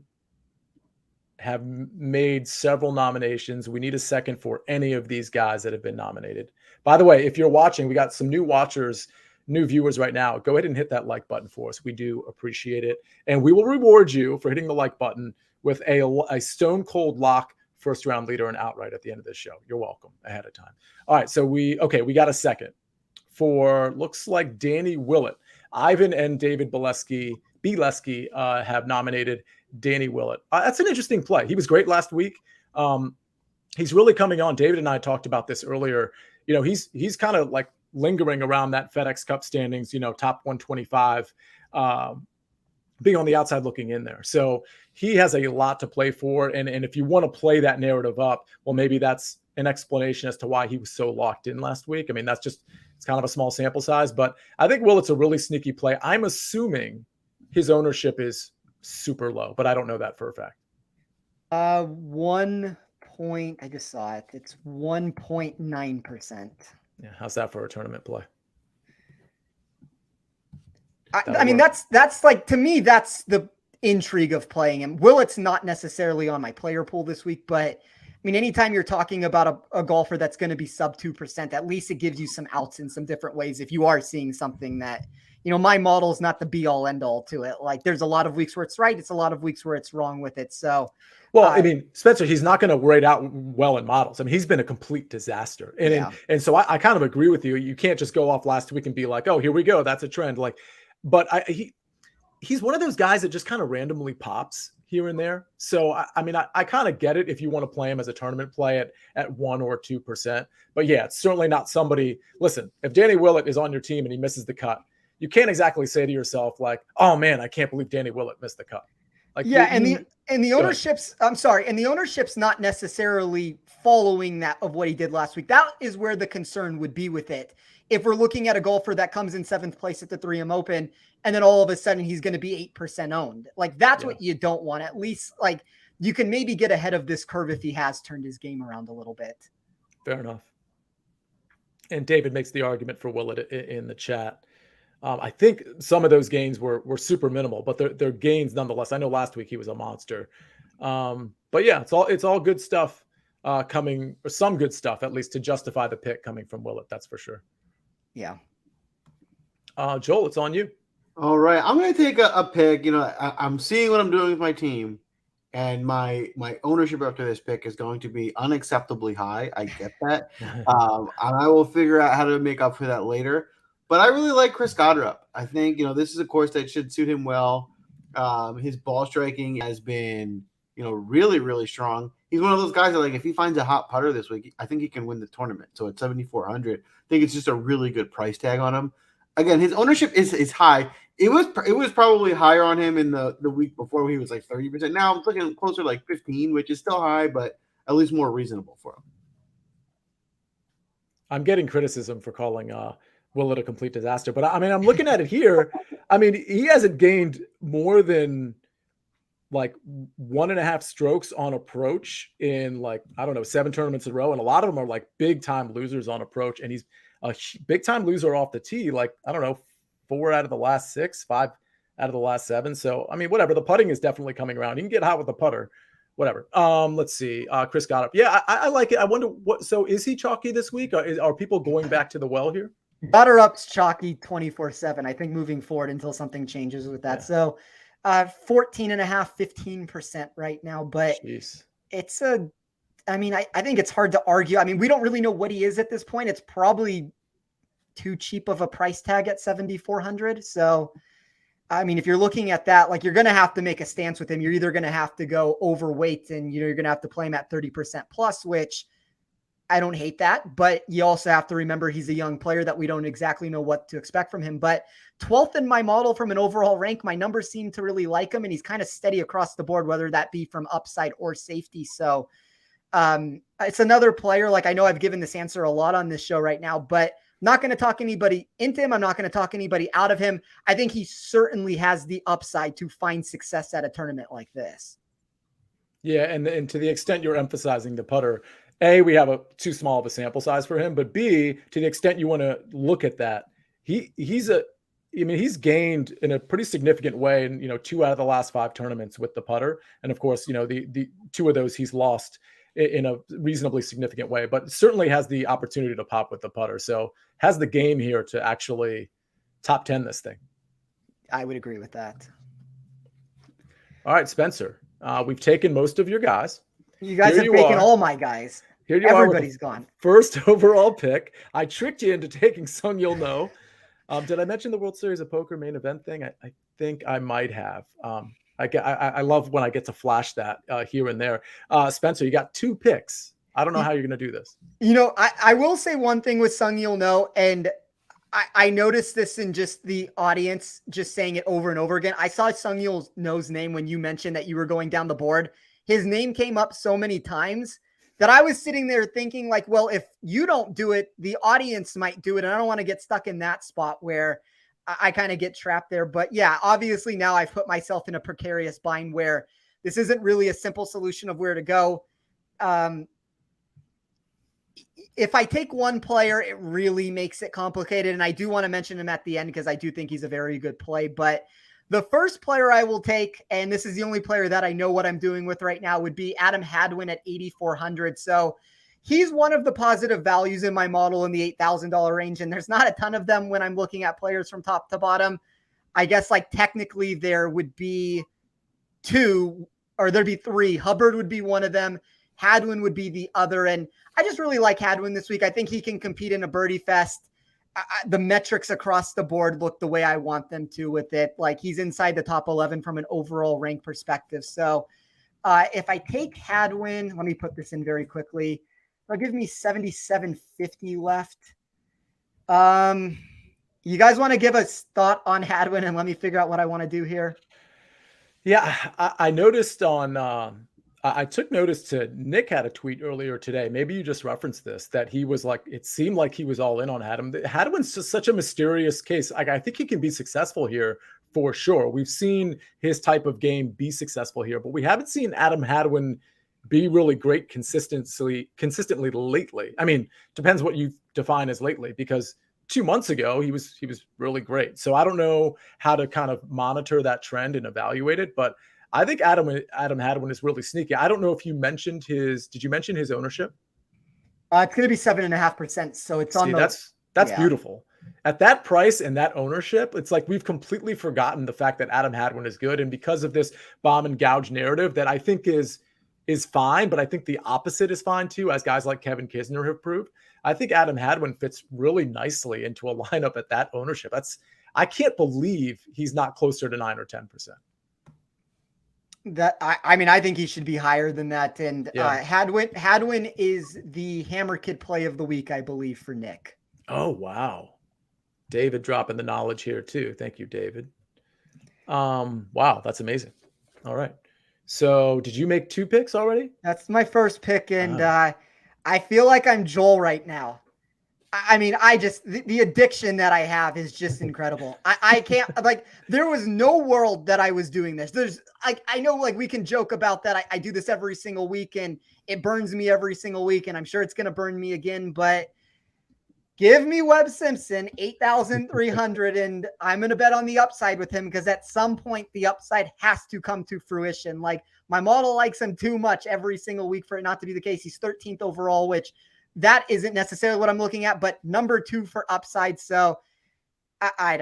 have made several nominations. We need a second for any of these guys that have been nominated. By the way, if you're watching, we got some new watchers, new viewers right now. Go ahead and hit that like button for us. We do appreciate it. And we will reward you for hitting the like button with a stone cold lock first round leader and outright at the end of this show. You're welcome ahead of time. All right. So we got a second for, looks like Danny Willett. Ivan and David Bieleski have nominated Danny Willett. That's an interesting play. He was great last week. He's really coming on. David and I talked about this earlier. You know, he's kind of like lingering around that FedEx Cup standings, you know, top 125, being on the outside looking in there. So he has a lot to play for. And if you want to play that narrative up, well, maybe that's an explanation as to why he was so locked in last week. I mean, it's kind of a small sample size, but I think Willett's a really sneaky play. I'm assuming his ownership is super low, but I don't know that for a fact. I just saw it. It's 1.9%. Yeah. How's that for a tournament play? I mean, that's like, to me, that's the intrigue of playing him. Willett's not necessarily on my player pool this week, but I mean, anytime you're talking about a golfer that's going to be sub 2%, at least it gives you some outs in some different ways. If you are seeing something that, you know, my model is not the be all end all to it. Like, there's a lot of weeks where it's right. It's a lot of weeks where it's wrong with it. So, well, I mean, Spencer, he's not going to rate out well in models. I mean, he's been a complete disaster. And so I kind of agree with you. You can't just go off last week and be like, oh, here we go. That's a trend. Like, but he's one of those guys that just kind of randomly pops here and there. So, I mean, I kind of get it if you want to play him as a tournament play at 1 or 2%. But yeah, it's certainly not somebody. Listen, if Danny Willett is on your team and he misses the cut, you can't exactly say to yourself like, oh man, I can't believe Danny Willett missed the cut. Like, yeah, and the ownership's, and the ownership's not necessarily following that of what he did last week. That is where the concern would be with it. If we're looking at a golfer that comes in 7th place at the 3M Open, and then all of a sudden he's going to be 8% owned, like that's what you don't want. At least like you can maybe get ahead of this curve if he has turned his game around a little bit. Fair enough. And David makes the argument for Willett in the chat. I think some of those gains were super minimal, but they're gains nonetheless. I know last week he was a monster. But yeah, it's all good stuff coming, or some good stuff at least, to justify the pick coming from Willett. That's for sure. Yeah. Joel, it's on you. All right. I'm going to take a pick. You know, I'm seeing what I'm doing with my team, and my ownership after this pick is going to be unacceptably high. I get that. And I will figure out how to make up for that later. But I really like Chris Goddard. I think, you know, this is a course that should suit him well. His ball striking has been, you know, really, really strong. He's one of those guys that, like, if he finds a hot putter this week, I think he can win the tournament. So at 7,400, I think it's just a really good price tag on him. Again, his ownership is high. It was probably higher on him in the week before when he was like 30%. Now I'm looking closer to like 15, which is still high, but at least more reasonable for him. I'm getting criticism for calling Willett a complete disaster, but I mean, I'm looking at it here. I mean, he hasn't gained more than like 1.5 strokes on approach in like, I don't know, 7 tournaments in a row. And a lot of them are like big time losers on approach. And he's a big time loser off the tee. Like, I don't know, 4 out of the last 6, 5 out of the last 7. So, I mean, whatever, the putting is definitely coming around. You can get hot with the putter, whatever. Let's see. Chris got up. Yeah, I like it. I wonder so is he chalky this week? Are people going back to the well here? Butter up's chalky 24/7. I think moving forward until something changes with that. Yeah. So 14.5, 15% right now, but Jeez. It's I think it's hard to argue. I mean, we don't really know what he is at this point. It's probably too cheap of a price tag at 7,400. So, I mean, if you're looking at that, like, you're going to have to make a stance with him. You're either going to have to go overweight and, you're going to have to play him at 30% plus, which I don't hate that, but you also have to remember he's a young player that we don't exactly know what to expect from him. But 12th in my model from an overall rank, my numbers seem to really like him, and he's kind of steady across the board, whether that be from upside or safety. So it's another player. Like, I know I've given this answer a lot on this show right now, but I'm not going to talk anybody into him. I'm not going to talk anybody out of him. I think he certainly has the upside to find success at a tournament like this. Yeah, and to the extent you're emphasizing the putter, A, we have too small of a sample size for him, but B, to the extent you want to look at that, he's gained in a pretty significant way in, 2 out of the last 5 tournaments with the putter. And of course, the 2 of those he's lost in a reasonably significant way, but certainly has the opportunity to pop with the putter. So has the game here to actually top 10 this thing. I would agree with that. All right, Spencer, we've taken most of your guys. You guys have taken all my guys. Here you Everybody's gone. First overall pick. I tricked you into taking Sung Yul No. Did I mention the World Series of Poker main event thing? I think I might have. I love when I get to flash that here and there. Spencer, you got 2 picks. I don't know how you're going to do this. I will say one thing with Sung Yul No, and I noticed this in just the audience just saying it over and over again. I saw Sung Yul No's name when you mentioned that you were going down the board. His name came up so many times that I was sitting there thinking, like, well, if you don't do it, the audience might do it. And I don't want to get stuck in that spot where I kind of get trapped there. But yeah, obviously now I've put myself in a precarious bind where this isn't really a simple solution of where to go. If I take one player, it really makes it complicated. And I do want to mention him at the end because I do think he's a very good play. But the first player I will take, and this is the only player that I know what I'm doing with right now, would be Adam Hadwin at 8,400. So he's one of the positive values in my model in the $8,000 range. And there's not a ton of them when I'm looking at players from top to bottom. I guess, like, technically there would be 2, or there'd be 3. Hubbard would be one of them. Hadwin would be the other. And I just really like Hadwin this week. I think he can compete in a birdie fest. The metrics across the board look the way I want them to with it. Like, he's inside the top 11 from an overall rank perspective. So if I take Hadwin, let me put this in very quickly. It'll give me 7,750 left. You guys want to give us thought on Hadwin and let me figure out what I want to do here? Yeah, I noticed on I took notice to Nick had a tweet earlier today. Maybe you just referenced this, that he was like, it seemed like he was all in on Hadwin. Hadwin's just such a mysterious case. I think he can be successful here for sure. We've seen his type of game be successful here, but we haven't seen Adam Hadwin be really great consistently lately. I mean, depends what you define as lately, because 2 months ago he was really great. So I don't know how to kind of monitor that trend and evaluate it, but I think Adam Hadwin is really sneaky. I don't know if you mentioned did you mention his ownership? It's going to be 7.5%. So it's on that's beautiful. At that price and that ownership, it's like we've completely forgotten the fact that Adam Hadwin is good. And because of this bomb and gouge narrative that I think is fine, but I think the opposite is fine too, as guys like Kevin Kisner have proved. I think Adam Hadwin fits really nicely into a lineup at that ownership. I can't believe he's not closer to 9 or 10%. I think he should be higher than that. And yeah. Hadwin is the Hammer Kid play of the week, I believe, for Nick. Oh, wow. David dropping the knowledge here too. Thank you, David. Wow, that's amazing. All right. So did you make 2 picks already? That's my first pick. And I feel like I'm Joel right now. I mean, the addiction that I have is just incredible. I can't, like, there was no world that I was doing this. I know, like, we can joke about that. I do this every single week and it burns me every single week. And I'm sure it's going to burn me again, but give me Webb Simpson, 8,300. And I'm going to bet on the upside with him because at some point the upside has to come to fruition. Like, my model likes him too much every single week for it not to be the case. He's 13th overall, which that isn't necessarily what I'm looking at, but number 2 for upside. So I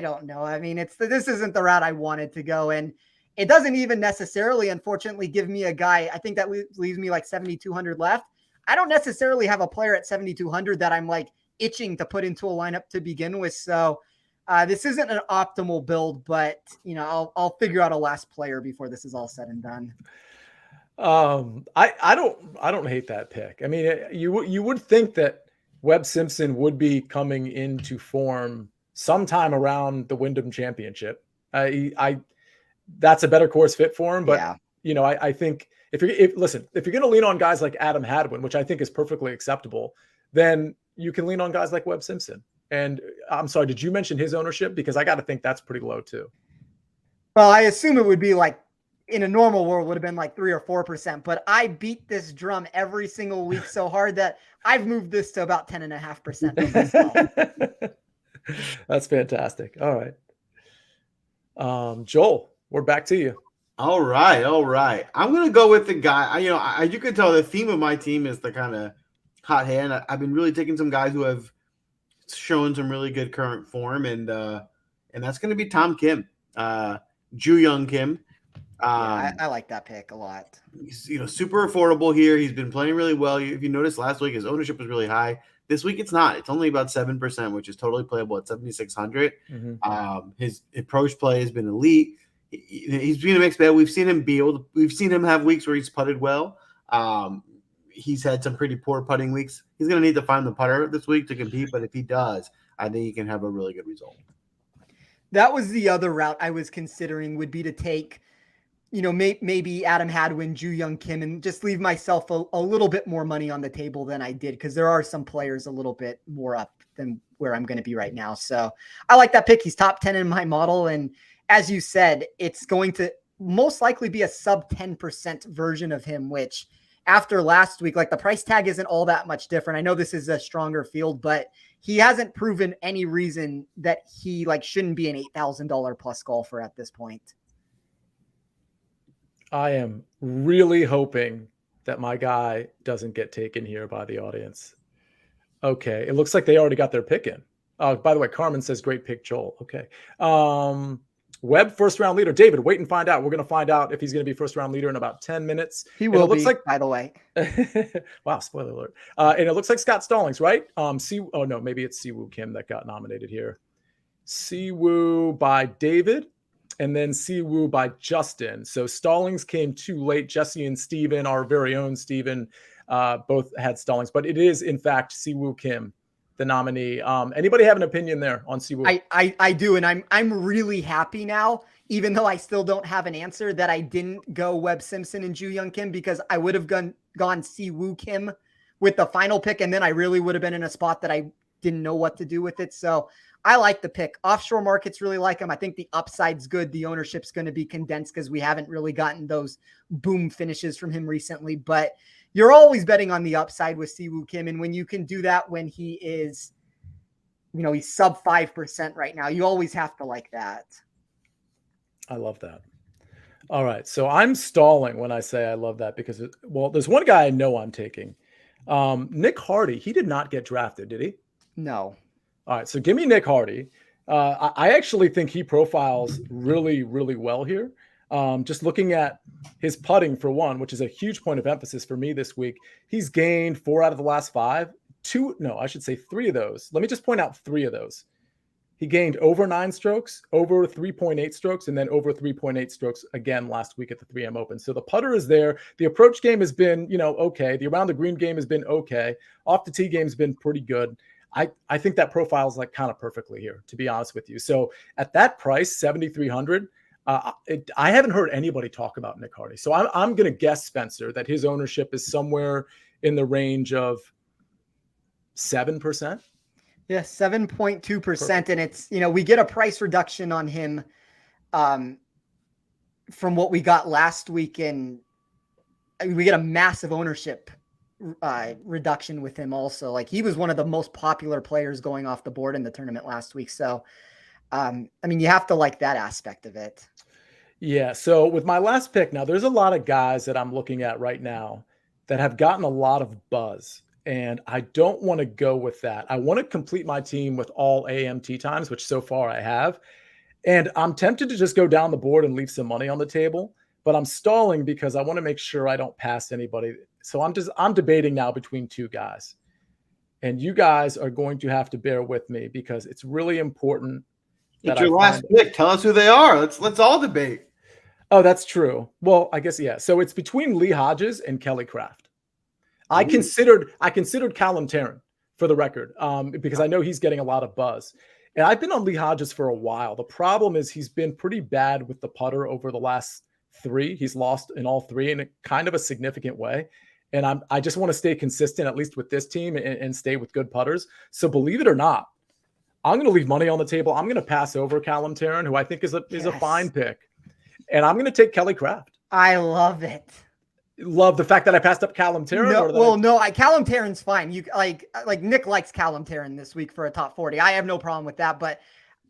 don't know. I mean, this isn't the route I wanted to go. And it doesn't even necessarily, unfortunately, give me a guy. I think that leaves me like 7,200 left. I don't necessarily have a player at 7,200 that I'm like itching to put into a lineup to begin with. So this isn't an optimal build, but I'll figure out a last player before this is all said and done. I don't hate that pick. I mean, you would think that Webb Simpson would be coming into form sometime around the Wyndham Championship. That's a better course fit for him. But yeah. I think if you're going to lean on guys like Adam Hadwin, which I think is perfectly acceptable, then you can lean on guys like Webb Simpson. And I'm sorry, did you mention his ownership? Because I got to think that's pretty low too. Well, I assume it would be like, in a normal world would have been like 3 or 4%, but I beat this drum every single week so hard that I've moved this to about 10.5%. That's fantastic. All right. Joel, we're back to you. All right. I'm going to go with the guy. You can tell the theme of my team is the kind of hot hand. I've been really taking some guys who have shown some really good current form, and that's going to be Tom Kim, Ju Young Kim. I like that pick a lot. He's super affordable here. He's been playing really well. If you noticed last week, his ownership was really high. This week it's not. It's only about 7%, which is totally playable at 7,600. Mm-hmm. His approach play has been elite. He's been a mixed bag. We've seen him have weeks where he's putted well. He's had some pretty poor putting weeks. He's going to need to find the putter this week to compete, but if he does, I think he can have a really good result. That was the other route I was considering, would be to take maybe Adam Hadwin, Ju Young Kim, and just leave myself a little bit more money on the table than I did, because there are some players a little bit more up than where I'm going to be right now. So I like that pick. He's top 10 in my model. And as you said, it's going to most likely be a sub 10% version of him, which after last week, like, the price tag isn't all that much different. I know this is a stronger field, but he hasn't proven any reason that he shouldn't be an $8,000 plus golfer at this point. I am really hoping that my guy doesn't get taken here by the audience. Okay. It looks like they already got their pick in. By the way, Carmen says, great pick, Joel. Okay. Webb, first round leader. David, wait and find out. We're going to find out if he's going to be first round leader in about 10 minutes. He will be, by the way. Wow. Spoiler alert. And it looks like Scott Stallings, right? Oh no, maybe it's Siwoo Kim that got nominated here. Siwoo by David. And then Siwoo by Justin. So Stallings came too late. Jesse and Steven, our very own Steven, both had Stallings. But it is, in fact, Siwoo Kim, the nominee. Anybody have an opinion there on Siwoo? I do, and I'm really happy now, even though I still don't have an answer, that I didn't go Webb Simpson and Ju Young Kim, because I would have gone Siwoo Kim with the final pick, and then I really would have been in a spot that I didn't know what to do with it. So I like the pick. Offshore markets really like him. I think the upside's good. The ownership's going to be condensed because we haven't really gotten those boom finishes from him recently. But you're always betting on the upside with Siwoo Kim. And when you can do that when he is, he's sub 5% right now, you always have to like that. I love that. All right. So I'm stalling when I say I love that because, there's one guy I know I'm taking. Nick Hardy. He did not get drafted, did he? No. All right, so give me Nick Hardy. I actually think he profiles really, really well here. Just looking at his putting, for one, which is a huge point of emphasis for me this week. He's gained 4 out of the last 5. 3 of those. Let me just point out 3 of those. He gained over 9 strokes, over 3.8 strokes, and then over 3.8 strokes again last week at the 3M Open. So the putter is there. The approach game has been, okay. The around the green game has been okay. Off the tee game has been pretty good. I think that profiles kind of perfectly here, to be honest with you. So at that price, 7,300, I haven't heard anybody talk about Nick Hardy. So I'm going to guess, Spencer, that his ownership is somewhere in the range of 7%. Yeah, 7.2%. And it's, we get a price reduction on him from what we got last week. And we get a massive ownership reduction with him also. Like, he was one of the most popular players going off the board in the tournament last week. So, you have to like that aspect of it. Yeah. So with my last pick now, there's a lot of guys that I'm looking at right now that have gotten a lot of buzz. And I don't want to go with that. I want to complete my team with all AM tee times, which so far I have. And I'm tempted to just go down the board and leave some money on the table, but I'm stalling because I want to make sure I don't pass anybody. So I'm debating now between two guys. And you guys are going to have to bear with me because it's really important. It's your last pick. Tell us who they are. Let's all debate. Oh, that's true. Well, I guess, yeah. So it's between Lee Hodges and Kelly Craft. I considered Callum Tarrant, for the record, because I know he's getting a lot of buzz. And I've been on Lee Hodges for a while. The problem is he's been pretty bad with the putter over the last 3. He's lost in all 3 in a kind of a significant way. And I just want to stay consistent, at least with this team, and stay with good putters. So believe it or not, I'm going to leave money on the table. I'm going to pass over Callum Tarrant, who I think is a fine pick. And I'm going to take Kelly Craft. I love it. Love the fact that I passed up Callum Tarrant. Callum Tarrant's fine. You like Nick likes Callum Tarrant this week for a top 40. I have no problem with that, but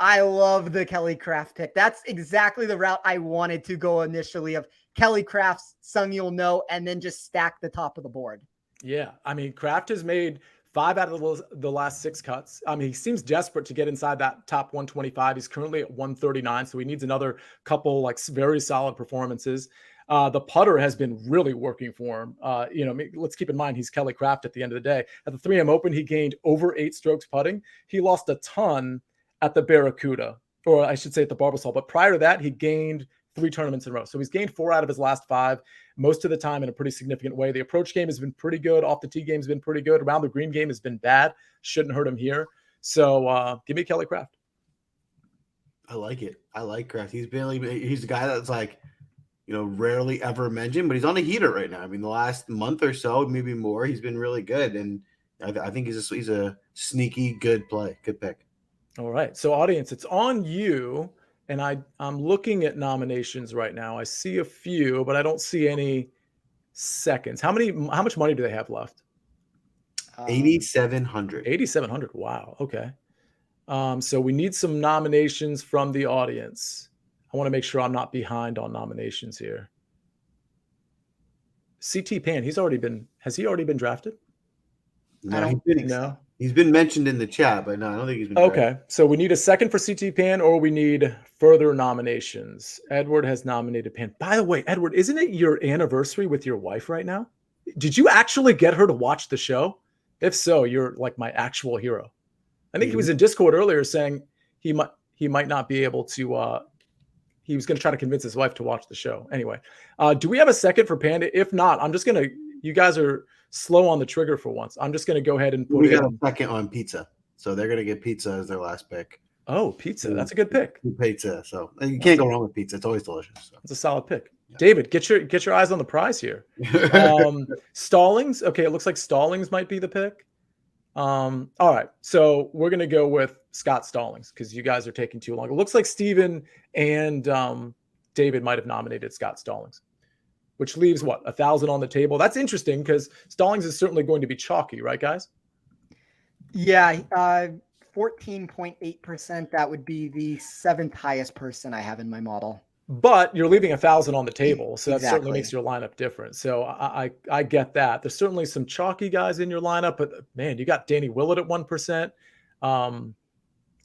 I love the Kelly Craft pick. That's exactly the route I wanted to go initially, of Kelly Craft's Sung You'll Know, and then just stack the top of the board. Yeah. Craft has made 5 out of the last 6 cuts. He seems desperate to get inside that top 125. He's currently at 139, so he needs another couple very solid performances. The putter has been really working for him. Let's keep in mind he's Kelly Craft at the end of the day. At the 3M Open, he gained over 8 strokes putting. He lost a ton at the Barracuda, or I should say at the Barbasol. But prior to that, he gained 3 tournaments in a row. So he's gained 4 out of his last 5, most of the time in a pretty significant way. The approach game has been pretty good. Off the tee game has been pretty good. Around the green game has been bad. Shouldn't hurt him here. So give me Kelly Craft. I like it. I like Craft. He's the guy that's like, rarely ever mentioned, but he's on a heater right now. The last month or so, maybe more, he's been really good. And I think he's a sneaky good play. Good pick. All right. So audience, it's on you. And I'm looking at nominations right now. I see a few, but I don't see any seconds. How much money do they have left? 8,700. 8,700. Wow. Okay. So we need some nominations from the audience. I want to make sure I'm not behind on nominations here. CT Pan, has he already been drafted? No, he's been mentioned in the chat, but no, I don't think he's been drafted. Okay, so we need a second for CT Pan, or we need further nominations. Edward has nominated Pan. By the way, Edward, isn't it your anniversary with your wife right now? Did you actually get her to watch the show? If so, you're like my actual hero. I think he was in Discord earlier saying he might not be able to. He was going to try to convince his wife to watch the show. Anyway, do we have a second for Panda? If not, I'm just going to. You guys are slow on the trigger for once. I'm just going to go ahead and we got a second on pizza, so they're going to get pizza as their last pick. Oh, pizza! That's a good pick. Pizza, so you can't go wrong with pizza. It's always delicious. So. That's a solid pick. Yeah. David, get your eyes on the prize here. Stallings. Okay, it looks like Stallings might be the pick. All right, so we're going to go with Scott Stallings because you guys are taking too long. It looks like Steven and David might have nominated Scott Stallings, which leaves 1,000 on the table. That's interesting because Stallings is certainly going to be chalky, right, guys? Yeah, 14.8%. That would be the 7th highest person I have in my model. But you're leaving 1,000 on the table, so that certainly makes your lineup different. So I get that. There's certainly some chalky guys in your lineup, but man, you got Danny Willett at 1%. I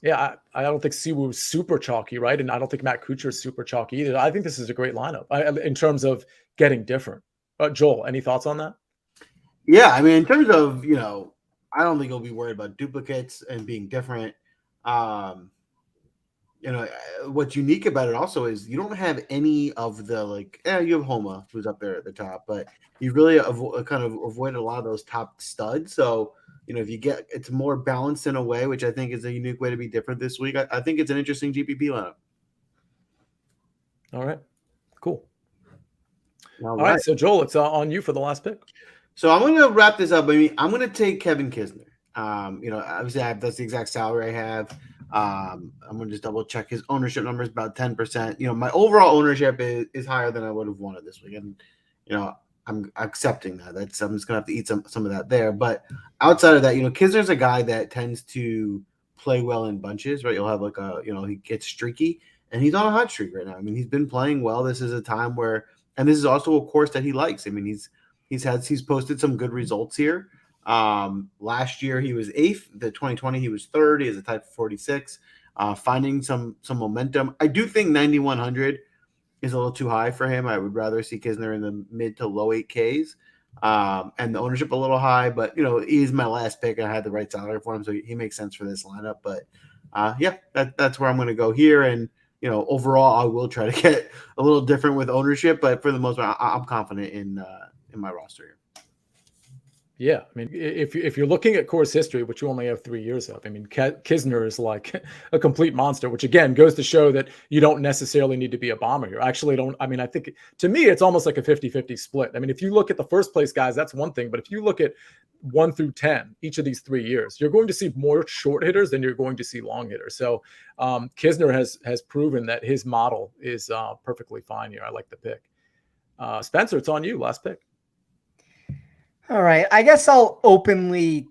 don't think Siwoo's super chalky, right? And I don't think Matt Kucher is super chalky either. I think this is a great lineup in terms of getting different. Joel, any thoughts on that? Yeah, in terms of, I don't think he'll be worried about duplicates and being different. What's unique about it also is you don't have any of the you have Homa who's up there at the top, but you really avoided a lot of those top studs. So, if you get, it's more balanced in a way, which I think is a unique way to be different this week. I think it's an interesting GPP lineup. All right, cool. All right. So Joel, it's on you for the last pick. So I'm going to wrap this up. I'm going to take Kevin Kisner. Obviously that's the exact salary I have. I'm going to just double check his ownership numbers, about 10%. My overall ownership is higher than I would have wanted this week. And, I'm accepting that. I'm just going to have to eat some of that there. But outside of that, Kisner's a guy that tends to play well in bunches, right? You'll have he gets streaky, and he's on a hot streak right now. I mean, he's been playing well. This is a time where, and this is also a course that he likes. I mean, he's posted some good results here. Last year he was 8th. The 2020 he was 3rd. He has a type 46. Finding some momentum. I do think 9,100 is a little too high for him. I would rather see Kisner in the mid to low 8Ks. And the ownership a little high, but he's my last pick. I had the right salary for him, so he makes sense for this lineup. But that's where I'm going to go here. And overall, I will try to get a little different with ownership, but for the most part, I'm confident in my roster here. Yeah, I mean, if you're looking at course history, which you only have 3 years of, I mean, Kisner is like a complete monster, which again goes to show that you don't necessarily need to be a bomber here. I think to me, it's almost like a 50-50 split. I mean, if you look at the first place guys, that's one thing. But if you look at 1 through 10, each of these 3 years, you're going to see more short hitters than you're going to see long hitters. So Kisner has proven that his model is perfectly fine here. I like the pick. Spencer, it's on you. Last pick. All right. I guess I'll obviously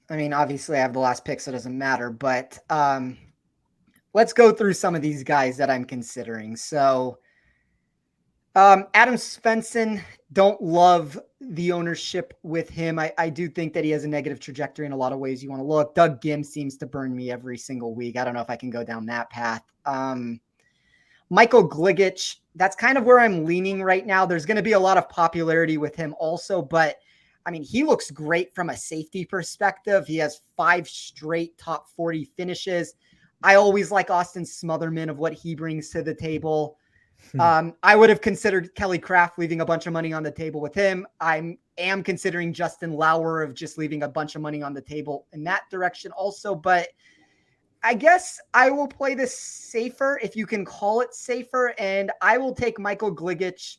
I have the last pick, so it doesn't matter, but let's go through some of these guys that I'm considering. So Adam Svensson, don't love the ownership with him. I do think that he has a negative trajectory in a lot of ways you want to look. Doug Gim seems to burn me every single week. I don't know if I can go down that path. Michael Gliggits, that's kind of where I'm leaning right now. There's going to be a lot of popularity with him also, but I mean, he looks great from a safety perspective. He has 5 straight top 40 finishes. I always like Austin Smotherman of what he brings to the table. I would have considered Kelly Craft, leaving a bunch of money on the table with him. I am considering Justin Lauer of just leaving a bunch of money on the table in that direction also. But I guess I will play this safer, if you can call it safer, and I will take Michael Gliggits.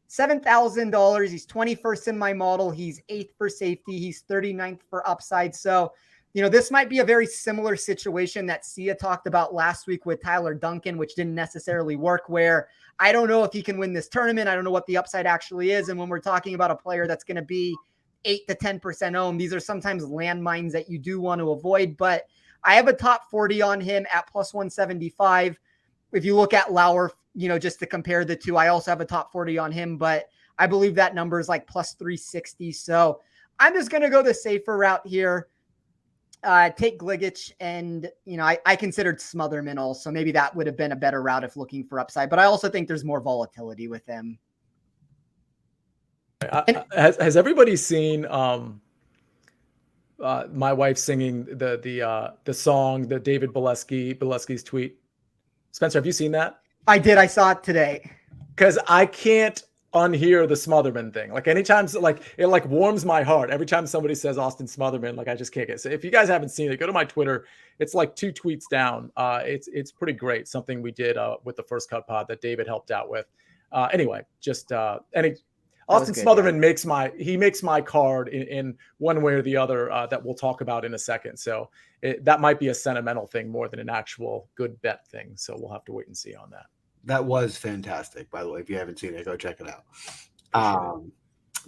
$7,000. He's 21st in my model. He's 8th for safety. He's 39th for upside. So, this might be a very similar situation that Sia talked about last week with Tyler Duncan, which didn't necessarily work, where I don't know if he can win this tournament. I don't know what the upside actually is. And when we're talking about a player that's going to be 8 to 10% owned, these are sometimes landmines that you do want to avoid. But I have a top 40 on him at plus 175. If you look at Lauer, just to compare the two, I also have a top 40 on him, but I believe that number is like plus 360. So I'm just going to go the safer route here. Take Gliggits, and, I considered Smotherman also. Maybe that would have been a better route if looking for upside, but I also think there's more volatility with him. Has everybody seen my wife singing the song, the David Bieleski's tweet? Spencer, have you seen that? I did. I saw it today. Because I can't unhear the Smotherman thing. Like anytime, it warms my heart every time somebody says Austin Smotherman. Like I just can't get. So if you guys haven't seen it, go to my Twitter. It's like 2 tweets down. It's pretty great. Something we did with the First Cut pod that David helped out with. Anyway, just Austin Smotherman makes my card in one way or the other that we'll talk about in a second. So that might be a sentimental thing more than an actual good bet thing. So we'll have to wait and see on that. That was fantastic, by the way. If you haven't seen it, go check it out.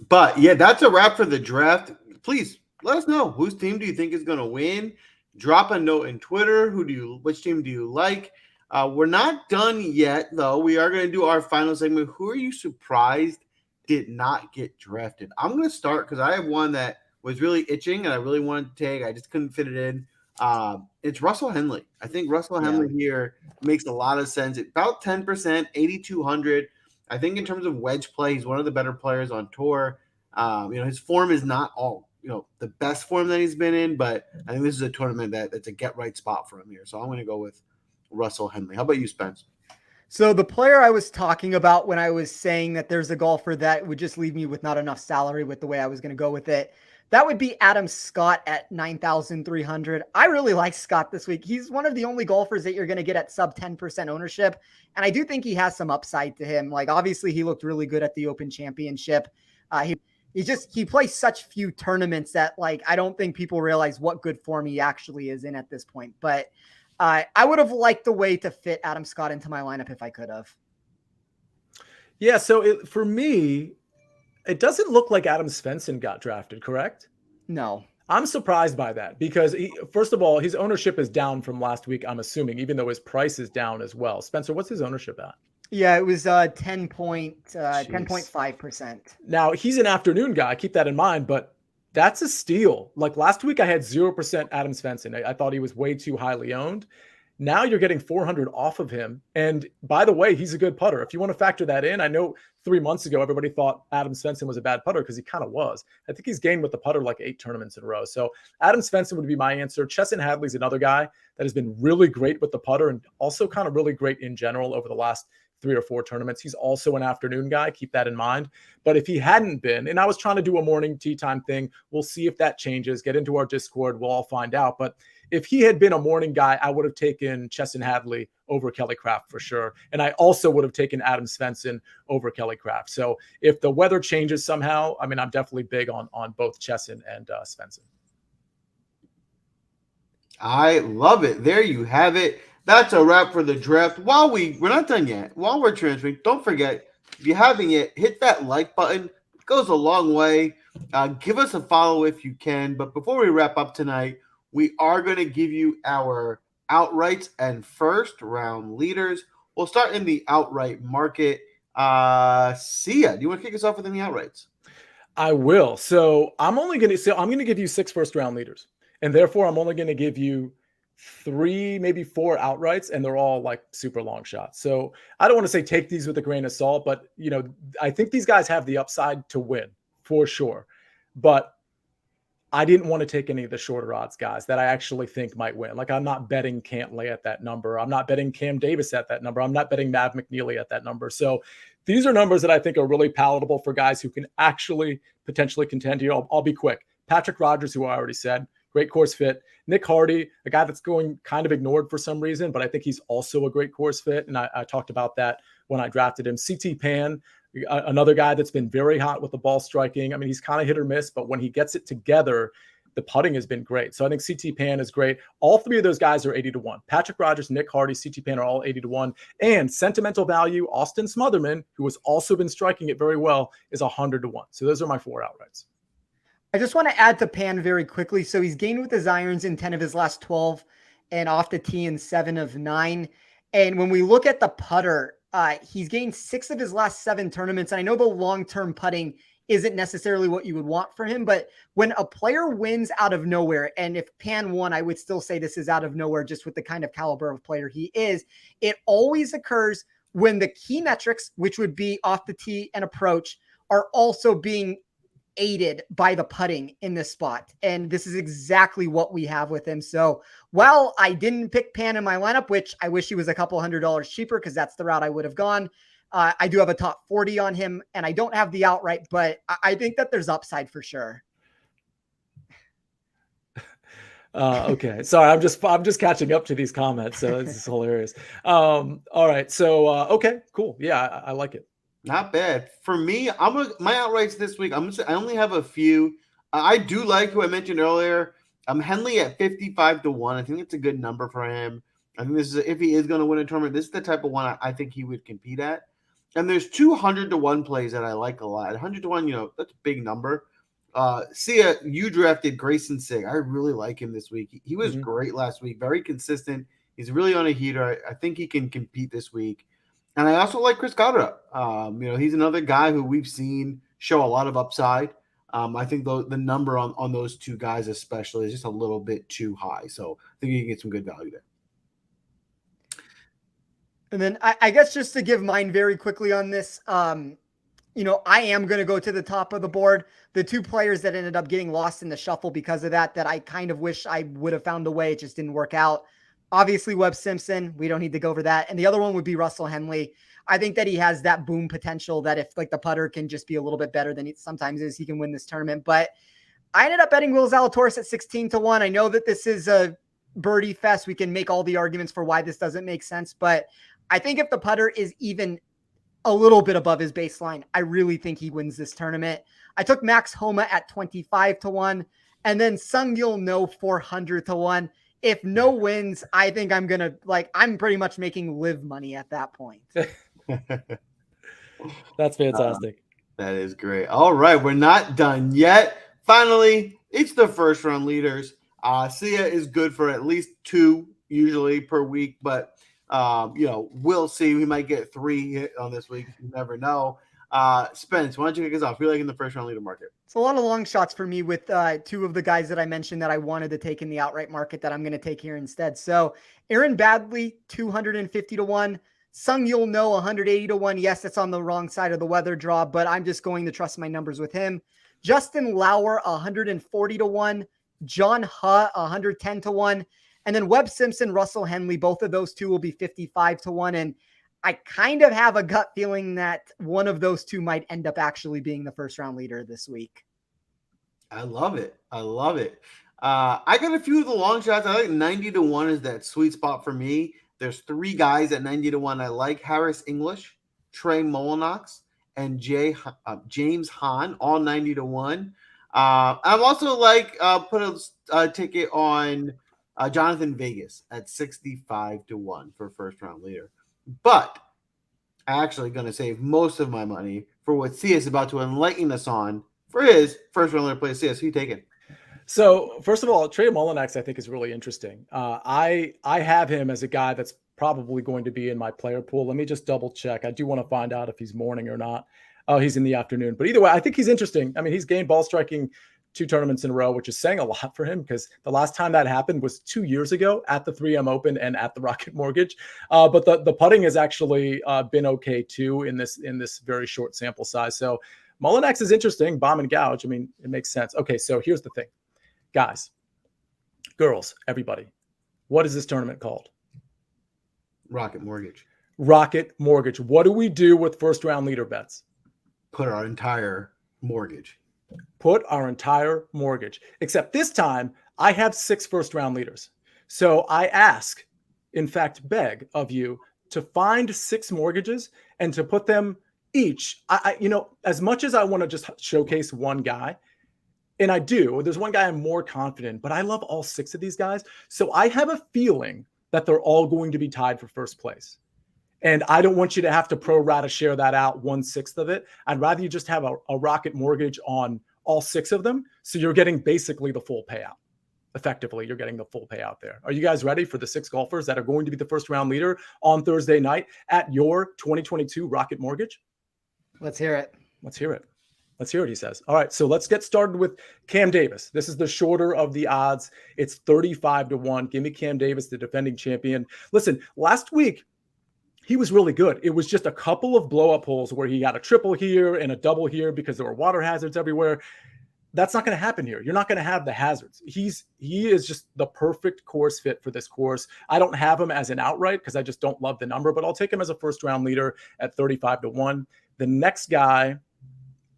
But yeah, that's a wrap for the draft. Please let us know, whose team do you think is going to win? Drop a note in Twitter. Which team do you like? We're not done yet, though. We are going to do our final segment. Who are you surprised did not get drafted? I'm going to start because I have one that was really itching and I really wanted to take. I just couldn't fit it in. It's Russell Henley. I think Russell Henley here makes a lot of sense. About 10%, 8,200. I think in terms of wedge play, he's one of the better players on tour. His form is not all, the best form that he's been in, but I think this is a tournament that's a get right spot for him here. So I'm going to go with Russell Henley. How about you, Spence? So the player I was talking about when I was saying that there's a golfer that would just leave me with not enough salary with the way I was going to go with it, that would be Adam Scott at 9,300. I really like Scott this week. He's one of the only golfers that you're going to get at sub 10% ownership. And I do think he has some upside to him. Like, obviously he looked really good at the Open Championship. he plays such few tournaments that like, I don't think people realize what good form he actually is in at this point. But I would have liked the way to fit Adam Scott into my lineup if I could have. Yeah. So for me, it doesn't look like Adam Svensson got drafted, correct? No. I'm surprised by that because first of all, his ownership is down from last week, I'm assuming, even though his price is down as well. Spencer, what's his ownership at? Yeah, it was 10.5%. Now, he's an afternoon guy. Keep that in mind, but that's a steal. Like last week, I had 0% Adam Svensson. I thought he was way too highly owned. Now you're getting 400 off of him. And by the way, he's a good putter. If you want to factor that in, I know 3 months ago, everybody thought Adam Svensson was a bad putter because he kind of was. I think he's gained with the putter like 8 tournaments in a row. So Adam Svensson would be my answer. Chesson Hadley's another guy that has been really great with the putter and also kind of really great in general over the last 3 or 4 tournaments. He's also an afternoon guy. Keep that in mind. But if he hadn't been, and I was trying to do a morning tee time thing, we'll see if that changes. Get into our Discord. We'll all find out. But if he had been a morning guy, I would have taken Chesson Hadley over Kelly Craft for sure. And I also would have taken Adam Svensson over Kelly Craft. So if the weather changes somehow, I mean, I'm definitely big on both Chesson and Svensson. I love it. There you have it. That's a wrap for the draft. While we're not done yet. While we're transferring, don't forget, if you haven't yet, hit that like button. It goes a long way. Give us a follow if you can. But before we wrap up tonight, we are going to give you our outrights and first round leaders. We'll start in the outright market. Sia, do you want to kick us off with any outrights? I will. So I'm going to give you 6 first round leaders. And therefore, I'm only going to give you 3, maybe 4 outrights, and they're all like super long shots. So I don't want to say take these with a grain of salt, but I think these guys have the upside to win for sure. But I didn't want to take any of the shorter odds guys that I actually think might win. Like I'm not betting Cantley at that number. I'm not betting Cam Davis at that number. I'm not betting Mav McNeely at that number. So these are numbers that I think are really palatable for guys who can actually potentially contend here. I'll be quick. Patrick Rodgers, who I already said, great course fit. Nick Hardy, a guy that's going kind of ignored for some reason, but I think he's also a great course fit. And I talked about that when I drafted him. CT Pan, another guy that's been very hot with the ball striking. I mean, he's kind of hit or miss, but when he gets it together, the putting has been great. So I think CT Pan is great. All 3 of those guys are 80-1. Patrick Rodgers, Nick Hardy, CT Pan are all 80-1. And sentimental value, Austin Smotherman, who has also been striking it very well, is 100-1. So those are my 4 outrights. I just want to add to Pan very quickly. So he's gained with his irons in 10 of his last 12 and off the tee in 7 of 9. And when we look at the putter, he's gained 6 of his last 7 tournaments. And I know the long-term putting isn't necessarily what you would want for him, but when a player wins out of nowhere, and if Pan won, I would still say this is out of nowhere just with the kind of caliber of player he is, it always occurs when the key metrics, which would be off the tee and approach, are also being aided by the putting in this spot. And this is exactly what we have with him. So while I didn't pick Pan in my lineup, which I wish he was a couple $100 cheaper because that's the route I would have gone, I do have a top 40 on him and I don't have the outright, but I think that there's upside for sure. Okay. Sorry. I'm just catching up to these comments. So this is hilarious. All right. So, okay, cool. Yeah. I like it. Not bad. For me, my outrights this week, I only have a few. I do like who I mentioned earlier. Henley at 55-1. I think it's a good number for him. I think this is, if he is going to win a tournament, this is the type of one I think he would compete at. And there's 200-1 plays that I like a lot. 100-1, that's a big number. Sia, you drafted Grayson Singh. I really like him this week. He was great last week, very consistent. He's really on a heater. I think he can compete this week. And I also like Chris Goddard. He's another guy who we've seen show a lot of upside. I think the number on those 2 guys especially is just a little bit too high. So I think you can get some good value there. And then I guess just to give mine very quickly on this, I am going to go to the top of the board. The 2 players that ended up getting lost in the shuffle because of that I kind of wish I would have found a way. It just didn't work out. Obviously, Webb Simpson, we don't need to go over that. And the other one would be Russell Henley. I think that he has that boom potential that if like the putter can just be a little bit better than he sometimes is, he can win this tournament. But I ended up betting Will Zalatoris at 16-1. I know that this is a birdie fest. We can make all the arguments for why this doesn't make sense. But I think if the putter is even a little bit above his baseline. I really think he wins this tournament. I took Max Homa at 25-1 and then Sung Yul No 400-1. If No wins, I think I'm pretty much making live money at that point. That's fantastic. That is great. All right, we're not done yet. Finally, it's the first round leaders. Sia is good for at least 2 usually per week, but we'll see. We might get 3 on this week. You never know. Spence, why don't you kick us off? Who you like in the first round leader market? It's a lot of long shots for me with 2 of the guys that I mentioned that I wanted to take in the outright market that I'm going to take here instead. So Aaron Badley, 250-1. Sung Yul No, 180-1. Yes, it's on the wrong side of the weather draw, but I'm just going to trust my numbers with him. Justin Lauer, 140-1. John Huh, 110-1. And then Webb Simpson, Russell Henley, both of those 2 will be 55-1. And I kind of have a gut feeling that one of those 2 might end up actually being the first round leader this week. I love it. I got a few of the long shots. I like 90-1 is that sweet spot for me. There's 3 guys at 90-1 I like: Harris English, Trey Mullinax, and James Hahn, all 90-1. I'm also put a ticket on Jonathan Vegas at 65-1 for first round leader. But I'm actually going to save most of my money for what Sia is about to enlighten us on for his first round leader play. Sia, who you taking? So first of all, Trey Mullinax I think is really interesting. I have him as a guy that's probably going to be in my player pool. Let me just double check. I do want to find out if he's morning or not. Oh, he's in the afternoon. But either way, I think he's interesting. I mean, he's gained ball striking 2 tournaments in a row, which is saying a lot for him because the last time that happened was 2 years ago at the 3M Open and at the Rocket Mortgage. But the putting has actually been okay too in this very short sample size. So Mullinax is interesting. Bomb and gouge. I mean, it makes sense. Okay, so here's the thing. Guys, girls, everybody, what is this tournament called? Rocket Mortgage. Rocket Mortgage. What do we do with first round leader bets? Put our entire mortgage. Except this time, I have 6 first round leaders. So I ask, in fact, beg of you to find 6 mortgages and to put them each. As much as I want to just showcase one guy, and I do, there's one guy I'm more confident, but I love all 6 of these guys. So I have a feeling that they're all going to be tied for first place. And I don't want you to have to pro rata share that out 1/6 of it. I'd rather you just have a Rocket Mortgage on all 6 of them. So you're getting basically the full payout. Effectively, you're getting the full payout there. Are you guys ready for the 6 golfers that are going to be the first round leader on Thursday night at your 2022 Rocket Mortgage? Let's hear it. Let's hear it, he says. All right, so let's get started with Cam Davis. This is the shorter of the odds. It's 35-1. Give me Cam Davis, the defending champion. Listen, last week, he was really good. It was just a couple of blow-up holes where he got a triple here and a double here because there were water hazards everywhere. That's not going to happen here. You're not going to have the hazards. He is just the perfect course fit for this course. I don't have him as an outright because I just don't love the number, but I'll take him as a first-round leader at 35-1. The next guy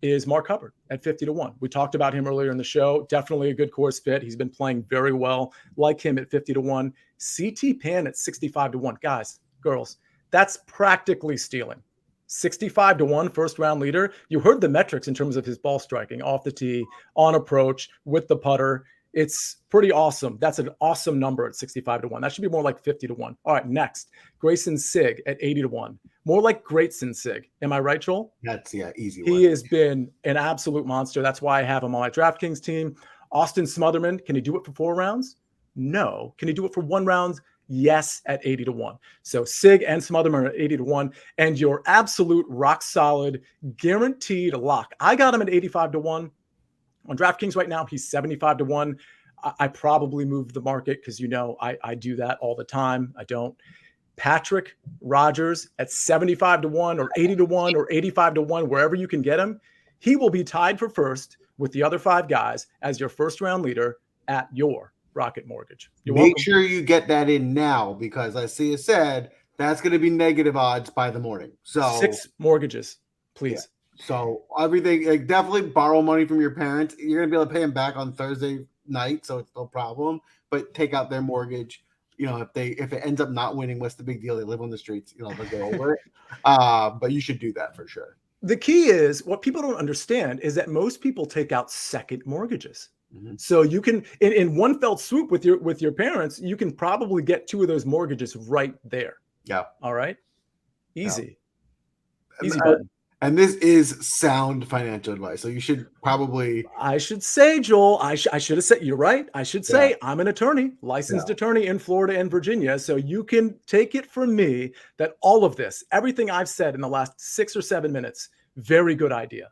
is Mark Hubbard at 50-1. We talked about him earlier in the show. Definitely a good course fit. He's been playing very well. Like him at 50-1. CT Pan at 65-1. Guys, girls, that's practically stealing. 65-1 first round leader. You heard the metrics in terms of his ball striking off the tee, on approach, with the putter. It's pretty awesome. That's an awesome number at 65-1. That should be more like 50-1. All right, next, Grayson Singh at 80-1. More like Grayson Singh. Am I right, Joel? That's, easy. He has been an absolute monster. That's why I have him on my DraftKings team. Austin Smotherman, can he do it for 4 rounds? No. Can he do it for 1 round? Yes, at 80-1. So Sig and Smotherman are 80-1, and your absolute rock solid guaranteed lock. I got him at 85-1 on DraftKings right now. He's 75-1. I probably moved the market because I do that all the time. I don't. Patrick Rogers at 75-1 or 80-1 or 85-1, wherever you can get him. He will be tied for first with the other 5 guys as your first round leader at your Rocket Mortgage. Make sure you get that in now because as Sia said, that's going to be negative odds by the morning. So 6 mortgages, please. Yeah. So everything, definitely borrow money from your parents. You're going to be able to pay them back on Thursday night, so it's no problem. But take out their mortgage. if it ends up not winning, what's the big deal? They live on the streets, they'll go over it. But you should do that for sure. The key is what people don't understand is that most people take out second mortgages. Mm-hmm. So you can, in one fell swoop with your parents, you can probably get 2 of those mortgages right there. Yeah. All right. Easy. Yeah. Easy button. And this is sound financial advice. So you should probably. I should say, Joel, I should have said, you're right. I should say I'm an attorney, licensed attorney in Florida and Virginia. So you can take it from me that all of this, everything I've said in the last 6 or 7 minutes, very good idea.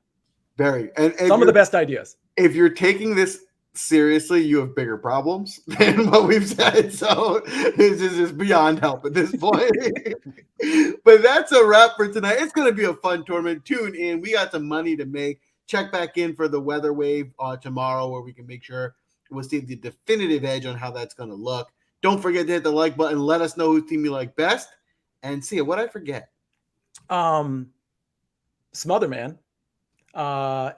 Very. And some of the best ideas. If you're taking this seriously, you have bigger problems than what we've said. So this is just beyond help at this point. But that's a wrap for tonight. It's going to be a fun tournament. Tune in. We got some money to make. Check back in for the weather wave tomorrow, where we can make sure we'll see the definitive edge on how that's going to look. Don't forget to hit the like button. Let us know whose team you like best. And see what I forget. Smotherman. I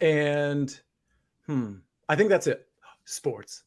think that's it. Sports.